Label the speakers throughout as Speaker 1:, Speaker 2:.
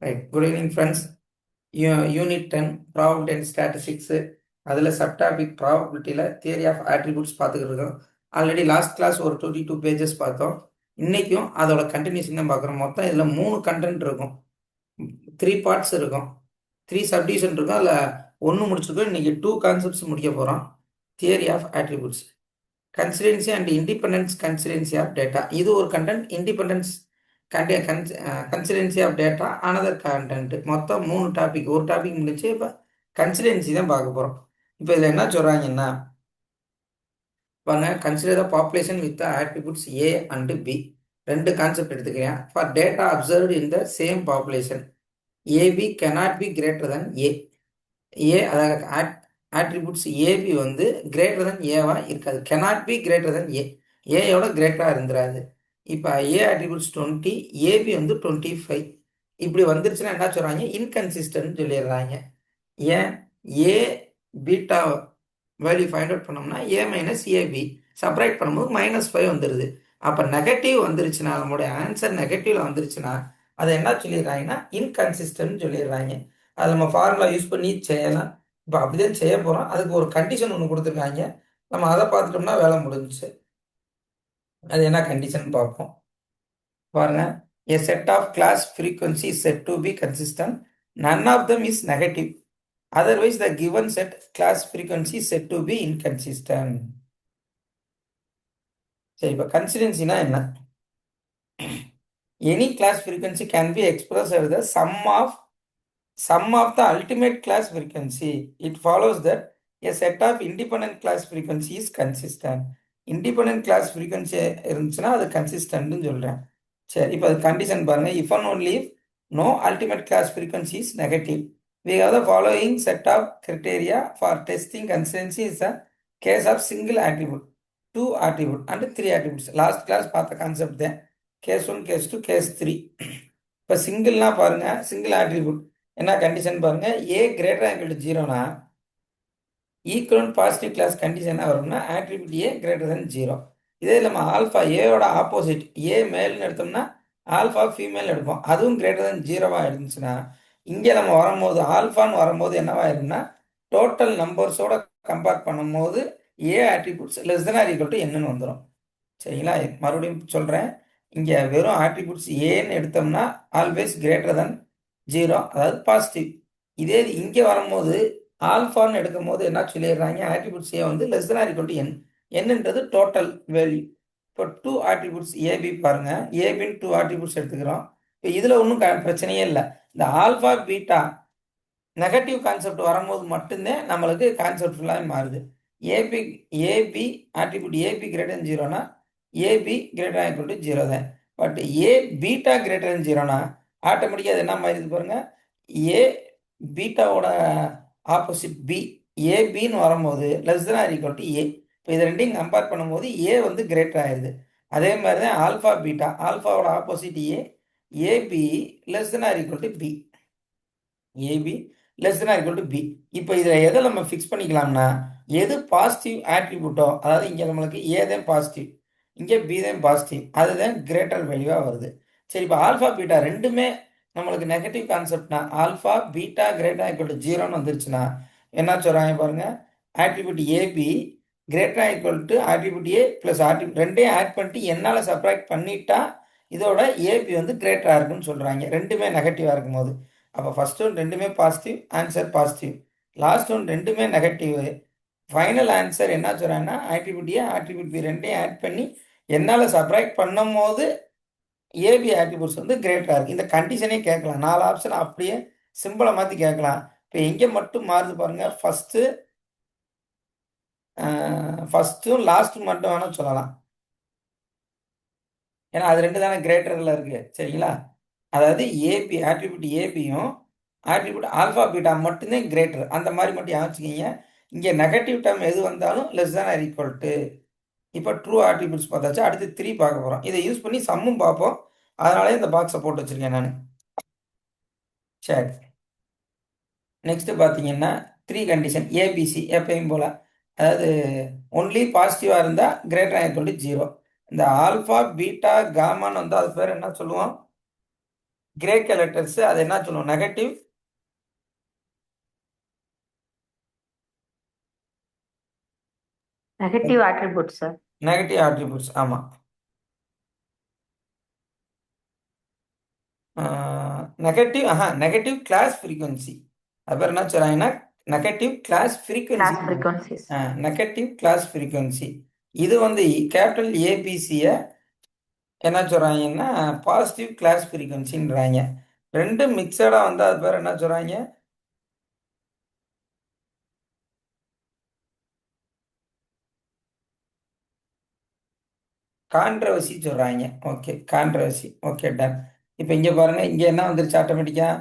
Speaker 1: Right. Good evening friends. Unit 10 probability and statistics, அதில் subtopic ப்ராபபிலிட்டியில் theory of attributes பார்த்துக்கிட்டு இருக்கோம். Already last class ஒரு 22 pages பார்த்தோம். இன்றைக்கும் அதோட கண்டினியூஷன் தான் பார்க்குறோம். மொத்தம் இதில் 3 கண்டென்ட் இருக்கும், 3 பார்ட்ஸ் இருக்கும், 3 சப்டிவிஷன் இருக்கும். அதில் 1 முடிச்சிருக்கோம். இன்றைக்கி 2 கான்செப்ட்ஸ் முடிக்க போகிறோம். Theory of attributes, consistency and independence consistency of data, இது ஒரு content. Independence consistency of data another content. மொத்தம் 3 டாபிக். ஒரு டாபிக் முடிச்சு இப்போ கன்சிடென்சி தான் பார்க்க போகிறோம். இப்போ இதில் என்ன சொல்கிறாங்கன்னா பாருங்க, consider the population with attributes A and B. 2 concept எடுத்துக்கிறேன். For data observed in the same population, AB cannot be greater than A. அதாவது ஆட்ரிபியூட்ஸ் ஏபி வந்து கிரேட்டர் தன் ஏவா இருக்காது. cannot be greater than ஏயோட கிரேட்டராக இருந்துராது. இப்போ ஏ ஆட்ரிபியூட்ஸ் 20, ஏபி வந்து 25. இப்படி வந்துருச்சுன்னா என்ன சொல்கிறாங்க, இன்கன்சிஸ்டன்ட் சொல்லிடுறாங்க. ஏன்? A beta value find out பண்ணோம்னா ஏ மைனஸ் ஏபி செப்பரேட் பண்ணும்போது -5 வந்துடுது. அப்போ நெகட்டிவ் வந்துருச்சுன்னா, நம்மளுடைய ஆன்சர் நெகட்டிவ்ல வந்துருச்சுன்னா அதை என்ன சொல்லிடுறாங்கன்னா இன்கன்சிஸ்டன்ட் சொல்லிடுறாங்க. அதை நம்ம ஃபார்முலா யூஸ் பண்ணி செய்யலாம். இப்போ அப்படிதான் செய்ய போகிறோம். அதுக்கு ஒரு கண்டிஷன் ஒன்று கொடுத்துருக்காங்க. நம்ம அதை பார்த்துட்டோம்னா வேலை முடிஞ்சிச்சு. அது என்ன கண்டிஷன் பார்ப்போம். பாருங்க, a set of class frequency is said to be consistent. None of them is negative. Otherwise, the given set class frequency is said to be inconsistent. சரி, இப்போ கன்சிடென்சினா என்ன? Any class frequency can be expressed as the sum of the ultimate class frequency. It follows that a set of independent class frequency is consistent. Independent class frequency இருந்துச்சுன்னா அது கன்சிஸ்டன்ட்னு சொல்கிறேன். சரி, இப்போ அது condition பாருங்க. if and only if no ultimate class frequency is negative, we have the following set of criteria for testing consistency. Is a case of single attribute, 2 attribute and 3 attributes. Last class பார்த்த concept தான். Case 1, case 2, case 3. இப்போ சிங்கிள்னா பாருங்க, single attribute என்ன condition பாருங்க, A greater equal to 0னா equivalent positive class condition என்ன வரும்னா ஆட்ரிபியூட் ஏ கிரேட்டர் தென் 0. இதே நம்ம ஆல்ஃபா ஏயோட ஆப்போசிட் ஏ மேல்னு எடுத்தோம்னா ஆல்ஃபா ஃபீமேல் எடுப்போம். அதுவும் கிரேட்டர் தென் 0வாக இருந்துச்சுன்னா இங்கே நம்ம வரும்போது ஆல்ஃபான்னு வரும்போது என்னவாயிரும்னா டோட்டல் நம்பர்ஸோட கம்பேர் பண்ணும்போது A attributes less than or equal to என்னன்னு வந்துடும். சரிங்களா? மறுபடியும் சொல்கிறேன், இங்கே வெறும் ஆட்ரிபியூட்ஸ் ஏன்னு எடுத்தோம்னா ஆல்வேஸ் கிரேட்டர் தென் 0, அதாவது பாசிட்டிவ். இதே இங்கே வரும்போது ஆல்ஃபான்னு எடுக்கும் போது என்ன சொல்லிடுறாங்க, ஆட்ரிபியூட்ஸ் ஏ வந்து less than or equal to N. என்னன்றது டோட்டல் வேல்யூ. இப்போ 2 ஆட்ரிபியூட்ஸ் ஏபி பாருங்க, ஏபின்னு 2 ஆட்ரிபியூட்ஸ் எடுத்துக்கிறோம். இப்போ இதில் ஒன்றும் பிரச்சனையே இல்லை. இந்த ஆல்ஃபா பீட்டா நெகட்டிவ் கான்செப்ட் வரும்போது மட்டும்தான் நம்மளுக்கு கான்செப்ட் ஃபுல்லாக மாறுது. AB attribute AB greater than 0னா ஏபி கிரேட்டர் ஈக்குவல் டு 0 தான். But A beta greater than 0னா ஆட்டோமேட்டிக்காக அது என்ன மாறிது பாருங்க, ஏ பீட்டாவோட ஆப்போசிட் பி ஏபின்னு வரும்போது less than or equal to A. இப்போ இது ரெண்டையும் கம்பேர் பண்ணும்போது ஏ வந்து கிரேட்டர் ஆயிடுது. அதே மாதிரி தான் ஆல்ஃபா பீட்டா, ஆல்ஃபாவோட opposite AB less than or equal to B. AB less than or equal to B. இப்போ இதில் எதை நம்ம ஃபிக்ஸ் பண்ணிக்கலாம்னா, எது பாசிட்டிவ் ஆட்ரிபியூட்டோ, அதாவது இங்கே நம்மளுக்கு ஏ தான் பாசிட்டிவ், இங்கே பி தான் பாசிட்டிவ், அதுதான் கிரேட்டர் வேல்யூவாக வருது. சரி, இப்போ ஆல்ஃபா பீட்டா ரெண்டுமே நம்மளுக்கு நெகட்டிவ் கான்செப்ட்னா alpha beta greater equal to 0ன்னு வந்துருச்சுன்னா என்ன சொல்கிறாங்க பாருங்க, attribute AB greater equal to attribute A plus attribute ரெண்டையும் ஆட் பண்ணிட்டு என்னால் சப்ராக்ட் பண்ணிட்டா இதோட ஏபி வந்து கிரேட்டராக இருக்குன்னு சொல்கிறாங்க, ரெண்டுமே நெகட்டிவாக இருக்கும்போது. அப்போ ஃபர்ஸ்ட் ஒன் ரெண்டுமே positive, answer positive. Last one ரெண்டுமே நெகட்டிவ், ஃபைனல் ஆன்சர் என்ன சொல்கிறாங்கன்னா ஆட்ரிபியூட் ஏ ஆட்ரிபியூட் பி ரெண்டையும் ஆட் பண்ணி என்னால் சப்ராக்ட் பண்ணும் போது ஏபி ஆட்ரிபியூட்ஸ் வந்து கிரேட்டராக இருக்குது. இந்த கண்டிஷனே கேட்கலாம், 4 ஆப்ஷன் அப்படியே சிம்பிளை மாற்றி கேட்கலாம். இப்போ எங்கே மட்டும் மாறுது பாருங்கள், ஃபஸ்ட்டும் லாஸ்ட்டும் மட்டும் வேணால் சொல்லலாம். ஏன்னா அது ரெண்டு தானே கிரேட்டரில் இருக்குது. சரிங்களா? அதாவது ஏபி ஆட்ரிபியூட் ஏபியும் ஆட்ரிபியூட் ஆல்ஃபா பீட்டா மட்டும்தான் கிரேட்டர், அந்த மாதிரி மட்டும் யோசிச்சிக்கிங்க. இங்கே நெகட்டிவ் டேர்ம் எது வந்தாலும் less than or equal to. இப்போ ட்ரூ ஆட்ரிபியூட்ஸ் பார்த்தாச்சு, அடுத்து 3 பார்க்க போகிறோம். இதை யூஸ் பண்ணி சம்மும் பார்ப்போம், அதனாலே இந்த பாக்ஸை போட்டு வச்சுருக்கேன் நான். சரி, நெக்ஸ்ட்டு பார்த்தீங்கன்னா 3 கண்டிஷன் ஏபிசி எப்பயும் போல், அதாவது ஒன்லி பாசிட்டிவாக இருந்தால் கிரேட்டர் ஈக்குவல் டு 0. இந்த ஆல்ஃபா பீட்டா காமான்னு வந்தால் அது பேர் என்ன சொல்லுவோம், கிரேக்க லெட்டர்ஸ் அது என்ன சொல்லுவோம்? Negative
Speaker 2: negative attribute sir.
Speaker 1: Negative attributes. ஆமாம். Negative negative class frequency. அது பேர் என்ன சொல்கிறாங்கன்னா negative class frequency.
Speaker 2: Class frequencies.
Speaker 1: Negative class frequency. இது வந்து கேபிட்டல் ஏபிசியை என்ன சொல்கிறாங்கன்னா பாசிட்டிவ் கிளாஸ் ஃப்ரீக்வன்சின்றாங்க. ரெண்டும் மிக்சடாக வந்து அது பேர் என்ன சொல்கிறாங்க? கான்ட்ரவர்சி சொல்கிறாங்க. Okay, controversy. Okay, done. இப்போ இங்கே பாருங்கள், இங்கே என்ன வந்துருச்சு? ஆட்டோமேட்டிக்காக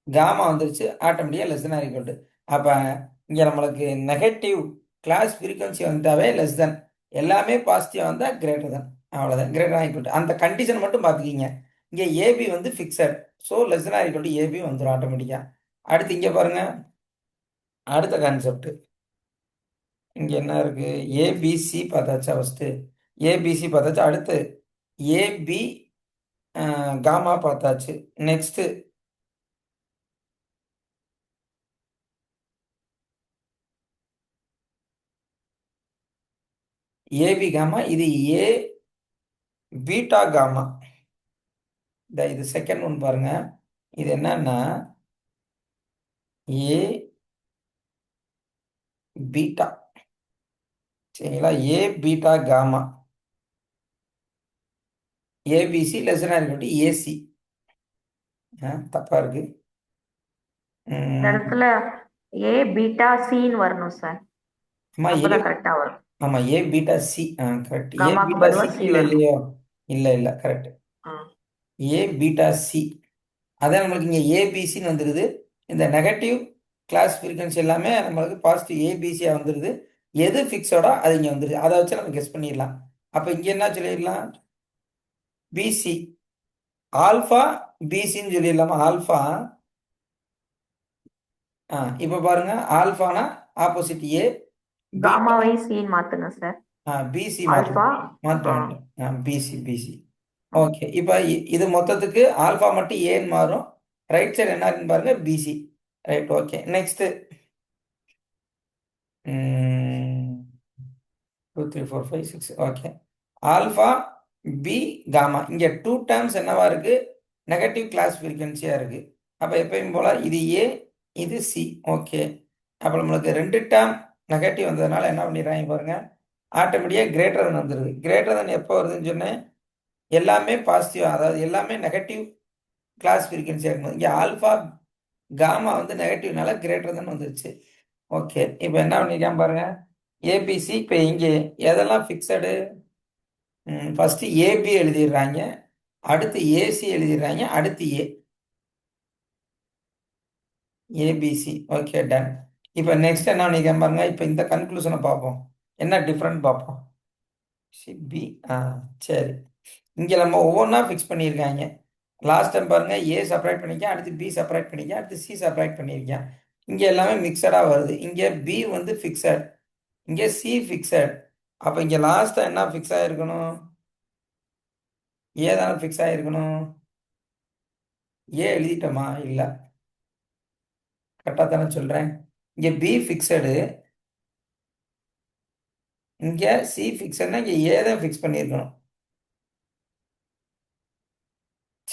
Speaker 1: காமா வந்துருச்சு. ஆட்டோமேட்டிக்காக less than or equal to. அப்போ இங்கே நம்மளுக்கு நெகட்டிவ் கிளாஸ் ஃப்ரீக்வன்சி வந்துட்டாவே லெஸ் தென், எல்லாமே பாசிட்டிவாக வந்தால் கிரேட்டர் தென். அவ்வளோதான், கிரேட்டர் ஆர் ஈக்குவல் டு. அந்த கண்டிஷன் மட்டும் பார்த்துக்கிங்க. இங்கே ஏபி வந்து fixed, so less than or equal to AB வந்துடும் ஆட்டோமேட்டிக்காக. அடுத்து இங்கே பாருங்கள், அடுத்த கான்செப்ட். இங்கே என்ன இருக்குது? ஏபிசி பார்த்தாச்சா? ஃபஸ்ட்டு ஏபிசி பார்த்தாச்சா? அடுத்து ஏபி காமா பார்த்தாச்சு. நெக்ஸ்ட்டு ஏபி காமா, இது ஏ பீட்டா காமா. இது செகண்ட் ஒன் பாருங்க. இது என்னன்னா ஏ பீட்டா. சரிங்களா? A beta gamma. ABC less than AC. தப்பா இருக்கு.
Speaker 2: இந்த இடத்துல ஏ பீட்டா சின்னு வரணும் சார்.
Speaker 1: ஆமா ஏ.
Speaker 2: அப்பதான் கரெக்டா வரும்.
Speaker 1: ஆமா A beta C. Correct. A
Speaker 2: காமாக்கு
Speaker 1: பீட்டா
Speaker 2: பதிலா
Speaker 1: சி
Speaker 2: சி
Speaker 1: கீழே
Speaker 2: வரணும்.
Speaker 1: இல்லையோ? இல்லை இல்லை, கரெக்ட்.
Speaker 2: ஆ.
Speaker 1: A beta C. அதான் நம்மளுக்கு இங்கே ஏபிசின்னு வந்துடுது. இந்த நெகட்டிவ் கிளாஸ் ஃப்ரீக்வன்சி எல்லாமே நம்மளுக்கு பாசிட்டிவ் ஏபிசியாக வந்துடுது. எது ஃபிக்ஸோடோ அது இங்கே வந்துடுது. அதை வச்சு நம்ம கெஸ் பண்ணிடலாம். அப்போ இங்கே என்ன சொல்லிடலாம்? பிசி ஆல்ஃபா பிசின்னு சொல்லிடலாமா? ஆல்ஃபா. இப்போ பாருங்க, ஆல்ஃபானா ஆப்போசிட் ஏ, பீட்டா
Speaker 2: காமாவை சின்னு மாத்துங்க சார்.
Speaker 1: BC
Speaker 2: alpha. ஆ.
Speaker 1: மாற்றோம். BC BC. ஓகே, இப்போ இது மொத்தத்துக்கு ஆல்ஃபா மட்டும் ஏன்னு மாறும். ரைட் சைடு என்ன இருக்குன்னு பாருங்க, BC. Right, okay. Next 2 3 4 5 6. Okay, alpha B gamma. இங்கே டூ டேர்ம்ஸ் என்னவா இருக்கு? நெகட்டிவ் கிளாஸ் ஃப்ரீக்வன்சியாக இருக்கு. அப்போ எப்பயும் போல இது ஏ, இது சி. ஓகே, அப்போ நம்மளுக்கு ரெண்டு டேர்ம் நெகட்டிவ் வந்ததுனால என்ன பண்ணிடுறாங்க பாருங்க, ஆட்டோமேட்டிக்காக கிரேட்டர் தன் வந்துடுது. கிரேட்டர் தன் எப்போ வருதுன்னு சொன்னேன்? எல்லாமே பாசிட்டிவ், அதாவது எல்லாமே நெகட்டிவ் கிளாஸ் ஃப்ரீக்வன்சியாக இருக்கும்போது. இங்கே ஆல்ஃபா காமா வந்து நெகட்டிவ்னால கிரேட்டர் தன் வந்துருச்சு. ஓகே, இப்போ என்ன பண்ணிருக்கான் பாருங்க, ஏபிசி. இப்போ இங்கே எதெல்லாம் ஃபிக்ஸடு? ஃபஸ்ட்டு ஏபி எழுதிடுறாங்க, அடுத்து ஏசி எழுதிடுறாங்க, அடுத்து ஏபிசி. Okay, done. இப்போ நெக்ஸ்ட் என்ன பண்ணிருக்கான் பாருங்க, இப்போ இந்த கன்க்ளூஷனை பார்ப்போம். என்ன டிஃப்ரெண்ட் பார்ப்போம். பி. சரி, இங்கே நம்ம ஒவ்வொன்றா ஃபிக்ஸ் பண்ணியிருக்காங்க. லாஸ்ட் டைம் பாருங்க, ஏ செப்பரேட் பண்ணிக்க, அடுத்து பி செப்பரேட் பண்ணிக்க, அடுத்து சி செப்பரேட் பண்ணியிருக்கேன். இங்கே எல்லாமே மிக்சடாக வருது. இங்கே பி வந்து ஃபிக்ஸட், இங்கே சி ஃபிக்ஸட். அப்போ இங்கே லாஸ்ட்டாக என்ன ஃபிக்ஸ் ஆகிருக்கணும்? ஏ தானே ஃபிக்ஸ் ஆகிருக்கணும். ஏ எழுதிட்டோமா? இல்லை, கரெக்டாக தானே சொல்கிறேன். இங்கே பி ஃபிக்ஸடு, இங்கே சி ஃபிக்ஸட்னா இங்கே ஏ தான் ஃபிக்ஸ் பண்ணியிருக்கணும்.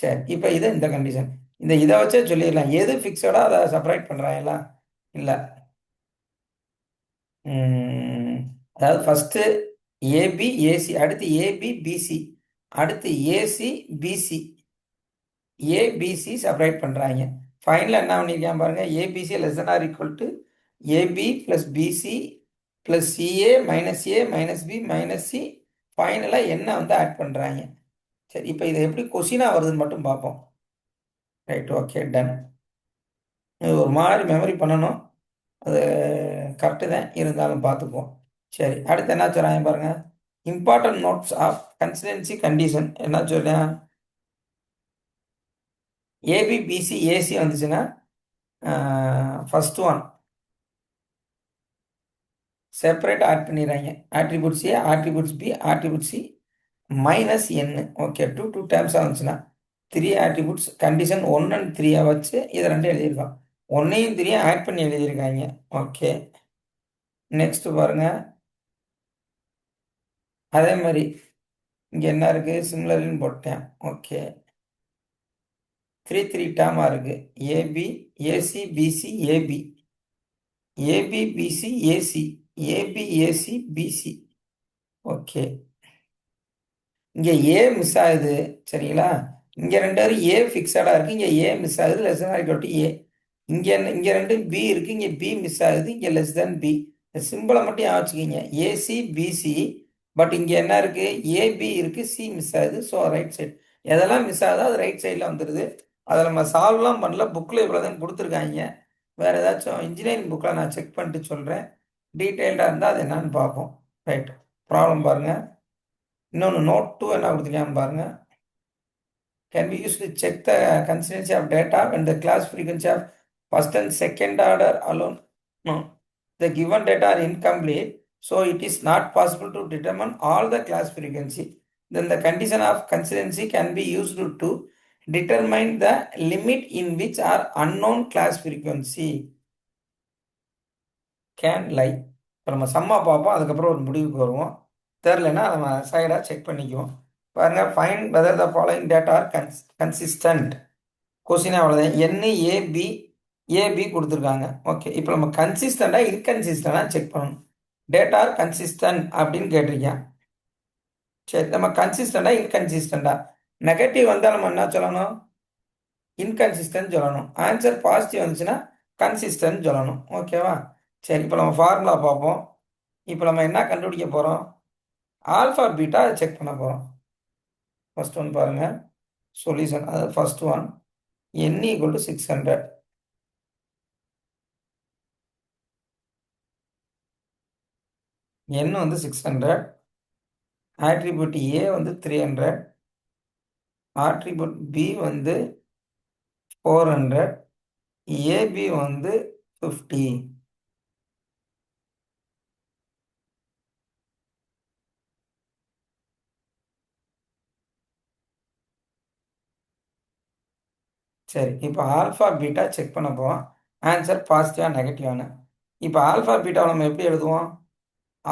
Speaker 1: சரி, இப்போ இது இந்த கண்டிஷன், இதை வச்சே சொல்லிடலாம். எது ஃபிக்ஸடோ அதை செப்பரேட் பண்ணுறாங்களா? இல்லை. அதாவது ஃபஸ்ட்டு ஏபி ஏசி, அடுத்து ஏபி பிசி, அடுத்து ஏசி பிசி, ஏபிசி செப்பரேட் பண்ணுறாங்க. ஃபைனலாக என்ன பண்ணியிருக்கான் பாருங்க, ABC less than or equal to AB plus BC plus CA minus A minus B minus C. ஃபைனலாக என்ன வந்து ஆட் பண்ணுறாங்க. சரி, இப்போ இதை எப்படி கொஷினாக வருதுன்னு மட்டும் பார்ப்போம். Right, okay, done. இது ஒரு மாதிரி மெமரி பண்ணணும், அது கரெக்டு தான், இருந்தாலும் பார்த்துக்குவோம். சரி, அடுத்து என்ன சொல்கிறாங்க பாருங்க, important notes of consistency condition. என்ன சொல்றேன்? ஏபி பிசி ஏசி வந்துச்சுன்னா ஃபர்ஸ்ட் ஒன் செப்பரேட் ஆட் பண்ணிடுறாங்க. Attributes A, attributes B, attribute C minus N. Okay, two டேர்ம்ஸாக வந்துச்சுன்னா த்ரீ ஆட்ரிபியூட்ஸ் கண்டிஷன் 1 அண்ட் 3 வச்சு இதை ரெண்டும் எழுதியிருக்கோம். 1ஐயும் 3ஐயும் ஆட் பண்ணி எழுதியிருக்காங்க. ஓகே, நெக்ஸ்ட் பாருங்க. அதே மாதிரி இங்கே என்ன இருக்கு, சிமிலர்னு போட்டேன். ஓகே, 3 டேர்மாக இருக்கு. AB, AC, BC, AB, AB, BC, AC, AB, AC, BC. Okay, இங்கே ஏ மிஸ் ஆகுது. சரிங்களா, இங்கே ரெண்டாவது ஏ ஃபிக்ஸடாக இருக்குது, இங்கே ஏ மிஸ் ஆகுது, லெஸ் தேன் ஈக்குவல் டு ஏ. இங்கே ரெண்டு பி இருக்குது, இங்கே பி மிஸ் ஆகுது, இங்கே லெஸ் தேன் பி. சிம்பிளை மட்டும் ஞாபகம் வச்சுக்கிங்க, ஏசி பிசி. பட் இங்கே என்ன இருக்குது, ஏபி இருக்குது, சி மிஸ் ஆகுது. ஸோ ரைட் சைடு எதெல்லாம் மிஸ் ஆகுதோ அது ரைட் சைடில் வந்துடுது. அதை நம்ம சால்வ்லாம் பண்ணல, புக்கில் இவ்வளோ தான் கொடுத்துருக்காங்க. வேறு ஏதாச்சும் இன்ஜினியரிங் புக்கில் நான் செக் பண்ணிட்டு சொல்கிறேன். டீட்டெயில்டாக இருந்தால் அது என்னன்னு பார்ப்போம். ரைட், ப்ராப்ளம் பாருங்கள். இன்னொன்று நோட் 2 என்ன கொடுத்துருக்கான்னு பாருங்கள். Can be used to check the consistency of data when the class frequency of first and second order alone. No, the given data are incomplete, so it is not possible to determine all the class frequency. Then the condition of consistency can be used to determine the limit in which are unknown class frequency can lie. இப்போ நம்ம சம்மா பார்ப்போம், அதுக்கப்புறம் ஒரு முடிவுக்கு வருவோம். தெரிலனா நம்ம சைடாக check பண்ணிக்குவோம். பாருங்க, find whether the following data are consistent. கொஸ்டினே அவ்வளோதான். ஏபி கொடுத்துருக்காங்க. ஓகே, இப்போ நம்ம கன்சிஸ்டண்டாக இன்கன்சிஸ்டண்டாக செக் பண்ணணும். டேட்டா ஆர் கன்சிஸ்டன்ட் அப்படின்னு கேட்டிருக்கேன். சரி, நம்ம கன்சிஸ்டண்டாக இன்கன்சிஸ்டண்டா, நெகட்டிவ் வந்தால் நம்ம என்ன சொல்லணும், இன்கன்சிஸ்டன்ட் சொல்லணும். ஆன்சர் பாசிட்டிவ் வந்துச்சுன்னா கன்சிஸ்டன்ட் சொல்லணும். ஓகேவா? சரி, இப்போ நம்ம ஃபார்முலா பார்ப்போம். இப்போ நம்ம என்ன கண்டுபிடிக்க போகிறோம், ஆல்ஃபா பீட்டா செக் பண்ண போகிறோம். ஃபர்ஸ்ட் ஒன் பாருங்க, சொல்யூஷன். அதாவது first one n equal to 600. n வந்து 600, ஆட்ரிபியூட் ஏ வந்து 300, ஆட்ரிபியூட் பி வந்து 400, ஏபி வந்து 50. சரி, இப்போ ஆல்ஃபா பீட்டா செக் பண்ண போவோம். ஆன்சர் பாசிட்டிவா நெகட்டிவானு. இப்போ ஆல்ஃபா பீட்டாவை நம்ம எப்படி எழுதுவோம்,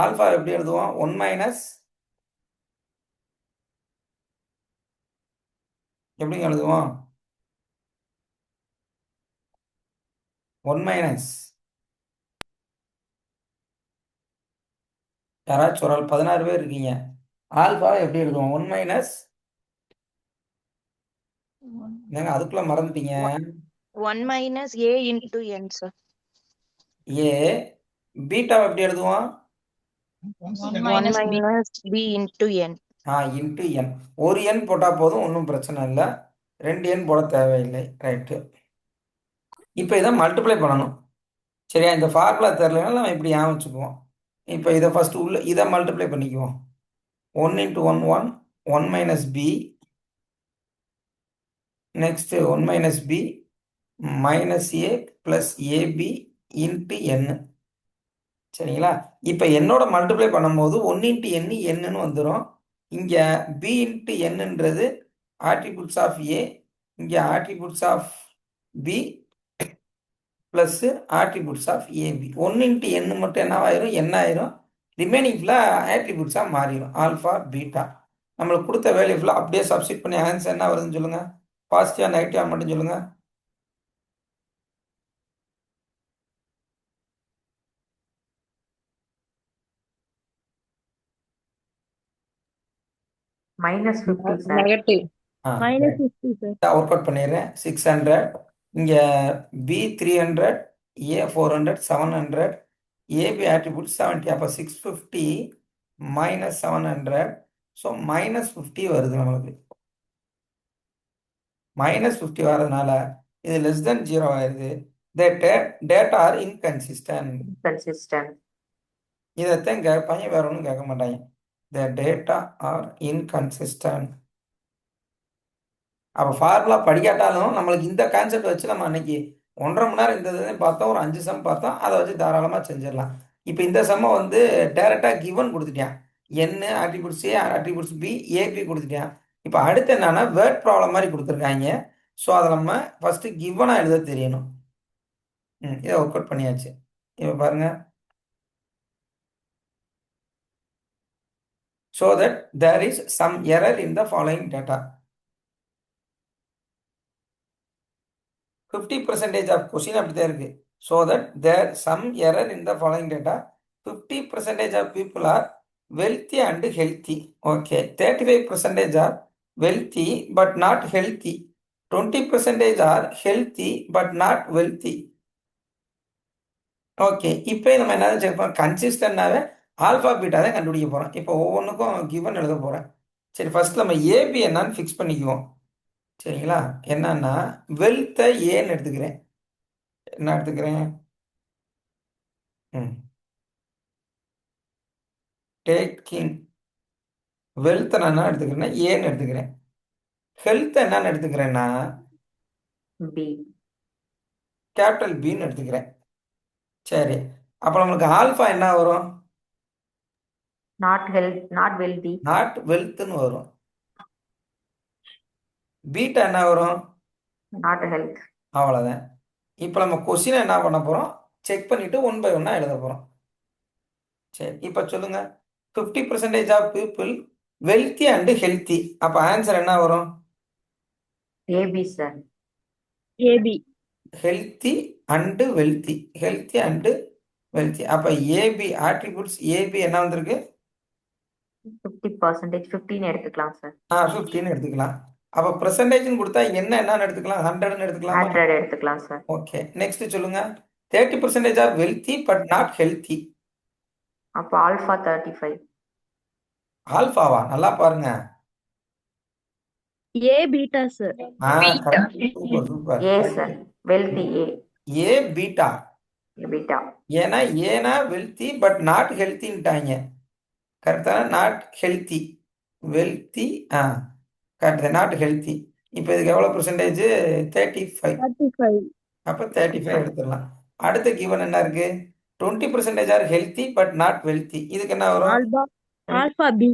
Speaker 1: ஆல்ஃபா எப்படி எழுதுவோம், 1 மைனஸ், எப்படிங்க எழுதுவோம், 1 மைனஸ், யாராச்சும் ஒரு ஆள், 16 பேர் இருக்கீங்க, ஆல்ஃபாவை எப்படி எழுதுவோம், 1 மைனஸ், ஏங்க அதுக்குள்ள மறந்துட்டீங்க,
Speaker 3: 1 minus a into n, sir.
Speaker 1: ஏ. பீட்டாவை எப்படி எழுதுவோம்,
Speaker 3: 1 minus b into n.
Speaker 1: Into N. ஒரு எண் போட்டால் போதும், ஒன்றும் பிரச்சனை இல்லை. 2 எண் போட தேவையில்லை. ரைட்டு, இப்போ இதை மல்டிப்ளை பண்ணணும். சரியா, இந்த ஃபார்முலா தெரிலனா நம்ம இப்படி ஞாபகம் வச்சுக்குவோம். இப்போ இதை ஃபஸ்ட்டு உள்ள இதை மல்டிப்ளை பண்ணிக்குவோம். 1 into 1 1, 1 minus B, next 1 minus B minus A plus AB into N. சரிங்களா, இப்போ என்னோட மல்டிப்ளை பண்ணும்போது 1 இன்ட்டு என்னன்னு வந்துடும். இங்கே பி இன்ட்டு என்னன்றது ஆட்ரிபியூட்ஸ் ஆஃப் ஏ, இங்கே attributes of B plus attributes of AB. 1 into N மட்டும் என்ன ஆயிரும், என்ன ஆயிரும், ரிமைனிங் ஃபுல்லாக ஆட்ரிபியூட்ஸாக மாறிடும். ஆல்ஃபா பீட்டா நம்மளுக்கு கொடுத்த வேல்யூ ஃபுல்லாக அப்படியே சப்ஸ்டிட் பண்ணி ஆன்சர் என்ன வருதுன்னு சொல்லுங்கள். பாசிட்டிவா நெகட்டிவா மட்டும் சொல்லுங்கள்.
Speaker 2: -50 சார்.
Speaker 3: Negative.
Speaker 1: ஆ,
Speaker 3: Minus 50, sir.
Speaker 1: ஒர்க் அவுட் பண்ணிடுறேன். 600, இங்கே பி 300, ஏ 400, 700, ஏபி ஆட்ரிபியூட் 70. அப்போ 650 மைனஸ் 700, ஸோ -50 வருது நம்மளுக்கு. -50 வரதுனால இது லெஸ் தென் 0 ஆயிடுது. Data are inconsistent.
Speaker 2: Consistent.
Speaker 1: இதைத்தான் கேட்பாங்க, வேற ஒன்றும் கேட்க மாட்டாங்க. The data are inconsistent. அப்போ ஃபார்முலா படிக்காட்டாலும் நம்மளுக்கு இந்த கான்செப்ட் வச்சு நம்ம அன்னைக்கு 1.5 மணி நேரம் இந்த இதையும் பார்த்தோம், ஒரு 5 சம் பார்த்தோம், அதை வச்சு தாராளமாக செஞ்சிடலாம். இப்போ இந்த சம்மை வந்து டேரெக்டாக கிவன் கொடுத்துட்டேன். என் attributes A attributes B AB கொடுத்துட்டேன். இப்போ அடுத்து என்னன்னா வேர்ட் ப்ராப்ளம் மாதிரி கொடுத்துருக்காங்க. ஸோ அதை நம்ம ஃபர்ஸ்ட் கிவனாக எழுத தெரியணும். இதை ஒர்க் அவுட் பண்ணியாச்சு. இப்போ பாருங்க. So that there is some error in the following data. 50% of question அப்படிதான் இருக்கு. So that there some error in the following data. 50% of people are wealthy and healthy. Okay. 35% are wealthy but not healthy. 20% are healthy but not wealthy. Okay. இப்போ நம்ம என்ன check பண்ணோம், கன்சிஸ்டன்டாகவே alpha beta தான் கண்டுபிடிக்க போகிறோம். இப்போ ஒவ்வொன்றுக்கும் கிவன் எழுத போகிறேன். சரி, ஃபர்ஸ்ட் நம்ம ஏபி என்னன்னு ஃபிக்ஸ் பண்ணிக்குவோம். சரிங்களா? என்னன்னா வெல்த்தை ஏன்னு எடுத்துக்கிறேன். என்ன எடுத்துக்கிறேன்? டேக்கிங் வெல்த் நான் என்ன எடுத்துக்கிறேன்னா ஏன்னு எடுத்துக்கிறேன். ஹெல்த் என்னன்னு எடுத்துக்கிறேன்னா
Speaker 2: B.
Speaker 1: கேபிட்டல் பின்னு எடுத்துக்கிறேன். சரி, அப்போ நம்மளுக்கு ஆல்ஃபா என்ன வரும்?
Speaker 2: Not health, not wealthy.
Speaker 1: Not வெல்த்னு வரும். பீட்டா என்ன வரும்?
Speaker 2: Not health.
Speaker 1: அவ்வளோதான். இப்போ நம்ம கொஸ்டினை என்ன பண்ண போகிறோம், செக் பண்ணிவிட்டு 1 by 1 எழுத போகிறோம். சரி, இப்போ சொல்லுங்க. 50% of people wealthy and healthy. அப்போ ஆன்சர் என்ன வரும்?
Speaker 2: AB, sir.
Speaker 3: AB.
Speaker 1: Healthy and wealthy. Healthy and wealthy. அப்போ ஏபி ஆட்ரிபியூட்ஸ் ஏபி என்ன வந்திருக்கு?
Speaker 2: 50%, 15 எடுத்துக்கலாம் சார்.
Speaker 1: 15 எடுத்துக்கலாம். அப்போ பெர்சன்டேஜ்னு கொடுத்தா என்னன்னு எடுத்துக்கலாம்? 100ன்னு எடுத்துக்கலாமா?
Speaker 2: 100 எடுத்துக்கலாம் சார்.
Speaker 1: ஓகே, நெக்ஸ்ட் சொல்லுங்க. 30% are wealthy but not healthy.
Speaker 2: அப்போ ஆல்ஃபா 35.
Speaker 1: ஆல்ஃபாவா? நல்லா பாருங்க.
Speaker 3: A beta, sir.
Speaker 1: Correct. Super super.
Speaker 2: A, sir. Wealthy A.
Speaker 1: A beta.
Speaker 2: Beta.
Speaker 1: ஏன்னா ஏனா வெல்த்தி பட் நாட் ஹெல்த்தின்ட்டாங்க. கரெக்டான? Not healthy. Wealthy correct, not healthy. இப்போ இதுக்கு எவ்வளோ பெர்சன்டேஜ்? 35.
Speaker 3: 35.
Speaker 1: அப்போ 35 எடுத்துடலாம். அடுத்த கிவன் என்ன இருக்கு? 20% R healthy but not wealthy. இதுக்கு என்ன வரும்?
Speaker 3: Alpha B.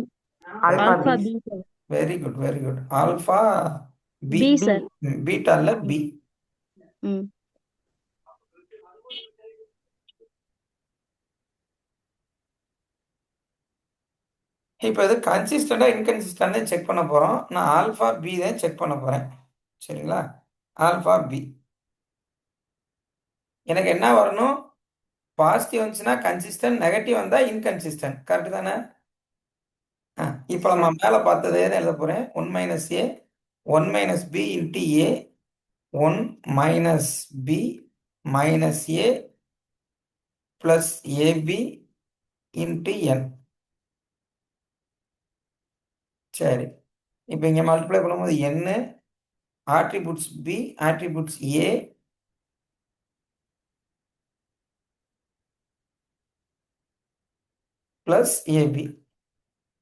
Speaker 2: Alpha
Speaker 3: Alpha
Speaker 2: B.
Speaker 3: B, sir.
Speaker 1: Very good very good. Alpha B.
Speaker 3: B, sir.
Speaker 1: Beta இல்ல பி.
Speaker 3: Mm.
Speaker 1: இப்போ இது கன்சிஸ்டண்டா இன்கன்சிஸ்டன்ட் செக் பண்ண போறோம். நான் ஆல்ஃபா பி தான் செக் பண்ண போறேன். சரிங்களா? ஆல்ஃபா பி எனக்கு என்ன வரணும்? பாசிட்டிவ் வந்துச்சுன்னா கன்சிஸ்டன்ட், நெகட்டிவ் வந்தா இன்கன்சிஸ்டன்ட். கரெக்ட் தானே? இப்போ நம்ம மேலே பார்த்ததே தான் எழுத போறேன். 1 minus a 1 minus b into a 1 minus b minus a plus ab into n. சரி, இப்போ இங்கே மல்டிப்ளை பண்ணும்போது n attributes b attributes a plus AB.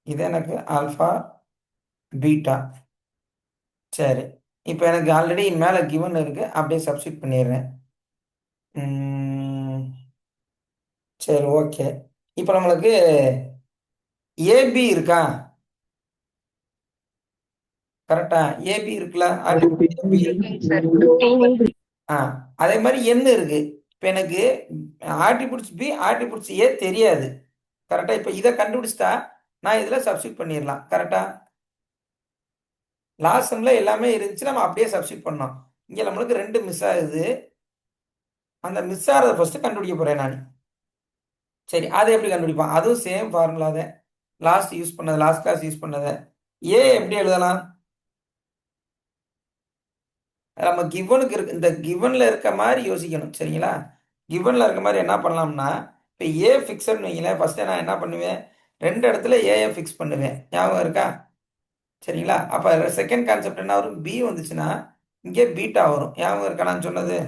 Speaker 1: இது எனக்கு ஆல்ஃபா பீட்டா. சரி, இப்போ எனக்கு ஆல்ரெடி மேலே கிவன் இருக்கு, அப்படியே சப்ஸ்டிட் பண்ணிடுறேன். சரி, ஓகே. இப்போ நம்மளுக்கு ஏபி இருக்கா? கரெக்டா? ஏபி இருக்குல்ல? அதே மாதிரி என்ன இருக்கு. இப்போ எனக்கு ஆட்ரிபியூட்ஸ் பி ஆட்ரிபியூட்ஸ் ஏ தெரியாது. கரெக்டா? இப்போ இதை கண்டுபிடிச்சிட்டா நான் இதில் சப்ஸ்டிட் பண்ணிடலாம். கரெக்டா? லாஸ்ட் செம்ல எல்லாமே இருந்துச்சு, நம்ம அப்படியே சப்ஸ்டிட் பண்ணோம். இங்கே நம்மளுக்கு 2 மிஸ் ஆகுது. அந்த மிஸ் ஆகிறத ஃபர்ஸ்ட் கண்டுபிடிக்க போறேன் நான். சரி, அதை எப்படி கண்டுபிடிப்பான்? அதுவும் சேம் ஃபார்முலா தான், லாஸ்ட் கிளாஸ் யூஸ் பண்ணதை. ஏ எப்படி எழுதலாம்? நம்ம கிவனுக்கு இருக்கு, இந்த கிவன்ல இருக்க மாதிரி யோசிக்கணும். சரிங்களா? கிவன்ல இருக்க மாதிரி என்ன பண்ணலாம்னா, இப்போ ஏ ஃபிக்ஸட்னு வைங்களேன். ஃபர்ஸ்ட் நான் என்ன பண்ணுவேன், 2 இடத்துல ஏஐ ஃபிக்ஸ் பண்ணுவேன். ஞாபகம் இருக்கா? சரிங்களா? அப்போ செகண்ட் கான்செப்ட் என்ன வரும்? பி வந்துச்சுன்னா இங்கே பீட்டா வரும். ஞாபகம் இருக்கா நான் சொன்னது?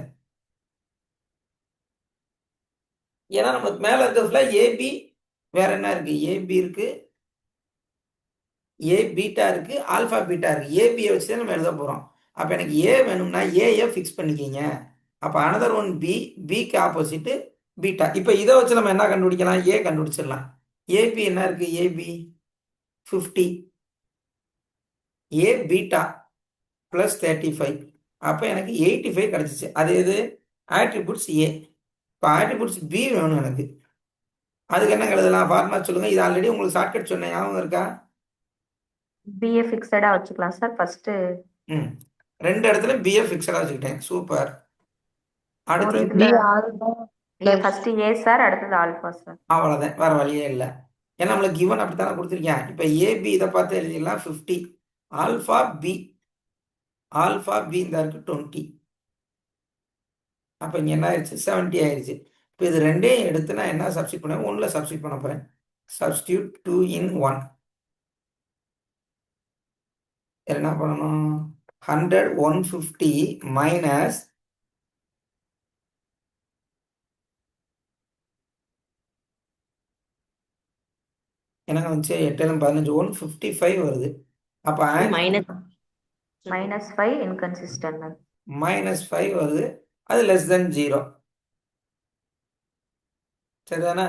Speaker 1: ஏன்னா நம்மளுக்கு மேலே இருக்கிறதுல ஏபி வேற என்ன இருக்கு? ஏபி இருக்கு, ஏ பீட்டா இருக்கு, ஆல்ஃபா பீட்டா இருக்கு. ஏபியை வச்சு தான் நம்ம எழுத போகிறோம். அப்போ எனக்கு ஏ வேணும்னா ஏஏ ஃபிக்ஸ் பண்ணிக்கிங்க. அப்போ அனதர் ஒன் பி, பிக்கு ஆப்போசிட்டு பீட்டா. இப்போ இதை வச்சு நம்ம என்ன கண்டுபிடிக்கலாம்? ஏ கண்டுபிடிச்சிடலாம். ஏபி என்ன இருக்கு? ஏபி 50. A beta plus 35. அப்போ எனக்கு 85 கிடச்சிச்சு. அது எது? ஆட்ரிபியூட்ஸ் ஏ. இப்போ ஆட்ரிபியூட்ஸ் பி வேணும் எனக்கு. அதுக்கு என்ன எழுதலாம்? ஃபார்முலா சொல்லுங்க. இது ஆல்ரெடி உங்களுக்கு ஷார்ட்கட் சொன்னேன், ஞாபகம் இருக்கா?
Speaker 2: பிஏ ஃபிக்ஸடா வச்சுக்கலாம் சார் ஃபர்ஸ்ட்.
Speaker 1: ம், ரெண்டு இடத்துல பிஎஃப் ஃபிக்ஸடா வச்சுக்கிட்டேன். சூப்பர். அடுத்து
Speaker 2: இதுல ஃபர்ஸ்ட் ஏ சார், அடுத்தது ஆல்பா சார்.
Speaker 1: அவ்வளோதான், வேற வழியே இல்லை. ஏன்னா நம்மளுக்கு கிவன் அப்படித்தானே கொடுத்துருக்கேன். இப்போ ஏபி இதை பார்த்து எழுதிடலாம் 50. ஆல்ஃபா பி, ஆல்ஃபா பி இந்த இருக்கு 20. அப்போ இங்கே என்ன ஆயிடுச்சு? 70 ஆயிடுச்சு. இப்போ இது ரெண்டையும் எடுத்து நான் என்ன சப்ஸ்டியூட் பண்ணேன்? 1ல சப்ஸ்டியூட் பண்ண போகிறேன். Substitute 2 in 1. என்ன பண்ணணும்? 100 150 மைனஸ் என்னங்க வந்துச்சு? 8 15 155 வருது. அப்போ
Speaker 2: -5 இன்கன்சிஸ்டன்ட்.
Speaker 1: -5 வருது. அது லெஸ் தென் 0. சரிதானே?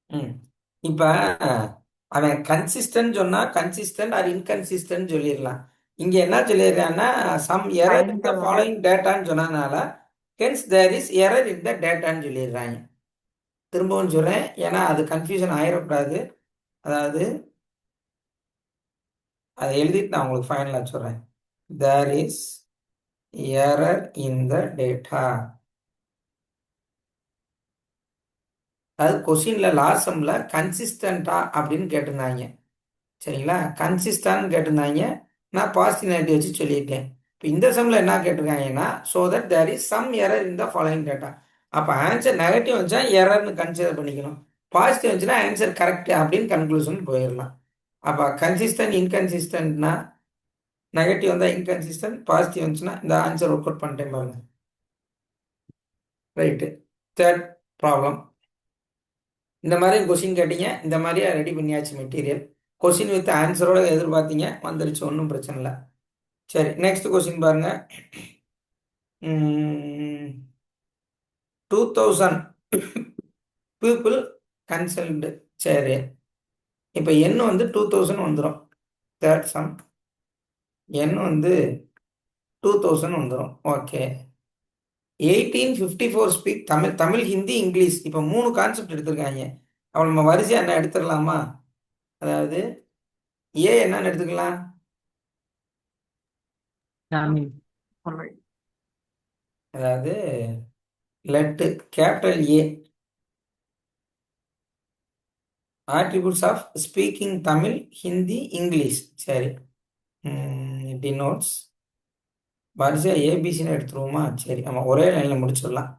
Speaker 1: ம், இப்போ அவன் கன்சிஸ்டன்ட் சொன்னா கன்சிஸ்டன்ட் ஆர் இன்கன்சிஸ்டன்ட் சொல்லிடலாம். இங்க என்ன சொல்லிடுறான்னா some error in the following டேட்டான்னு சொன்னதுனால hence there is error in the டேட்டான்னு சொல்லிடுறாங்க. திரும்பவும் சொல்றேன், ஏன்னா அது கன்ஃபியூஷன் ஆயிடக்கூடாது. அதாவது அதை எழுதிட்டு நான் உங்களுக்கு ஃபைனலாக சொல்றேன். There is error in the data. அது கொஸ்டின்ல லாஸ்ட் சம்ல கன்சிஸ்டண்டா அப்படின்னு கேட்டிருந்தாங்க. சரிங்களா? கன்சிஸ்டன்ட் கேட்டிருந்தாங்க. நான் பாசிட்டிவ் நெகட்டிவ் வச்சு சொல்லியிருக்கேன். இப்போ இந்த சம்ல என்ன கேட்டிருக்காங்கன்னா so that there is some error in the following data. அப்போ ஆன்சர் நெகட்டிவ் வந்துச்சா எரர்னு கன்சிடர் பண்ணிக்கணும். பாசிட்டிவ் வந்துச்சுன்னா ஆன்சர் கரெக்ட் அப்படின்னு கன்க்ளூஷன் போயிடலாம். அப்போ கன்சிஸ்டன்ட் இன்கன்சிஸ்டன்ட்னா நெகட்டிவ் வந்தால் இன்கன்சிஸ்டன்ட், பாசிட்டிவ் வந்துச்சுன்னா இந்த ஆன்சர் ஒர்க் அவுட் பண்ணிட்டேன் பாருங்க. ரைட்டு. Third problem. இந்த மாதிரி கொஸ்டின் கேட்டீங்க, இந்த மாதிரியே ரெடி பண்ணியாச்சு மெட்டீரியல். கொஸ்டின் வித் ஆன்சரோட எதிர்பார்த்தீங்க, வந்துருச்சு, ஒன்றும் பிரச்சனை இல்லை. சரி, நெக்ஸ்ட் கொஸ்டின் பாருங்க. 2000 பீப்புள் கன்சல்டு. சரி, இப்போ எண் வந்து 2000 வந்துடும். தேர்ட் சம் எண் வந்து 2000 வந்துடும். Okay. 1854 speak Tamil. Tamil, Hindi, English. இப்போ 3 கான்செப்ட் எடுத்திருக்காங்க. அவள் நம்ம வரிசையாக என்ன எடுத்துடலாமா? அதாவது ஏ என்னன்னு எடுத்துக்கலாம்?
Speaker 2: தமிழ்.
Speaker 1: அதாவது let capital A, attributes of speaking Tamil, Hindi, English. சரி, டினோட்ஸ் வரிசையா ஏபிசின்னு எடுத்துருவோமா? சரி, நம்ம ஒரே லைனில் முடிச்சிடலாம்.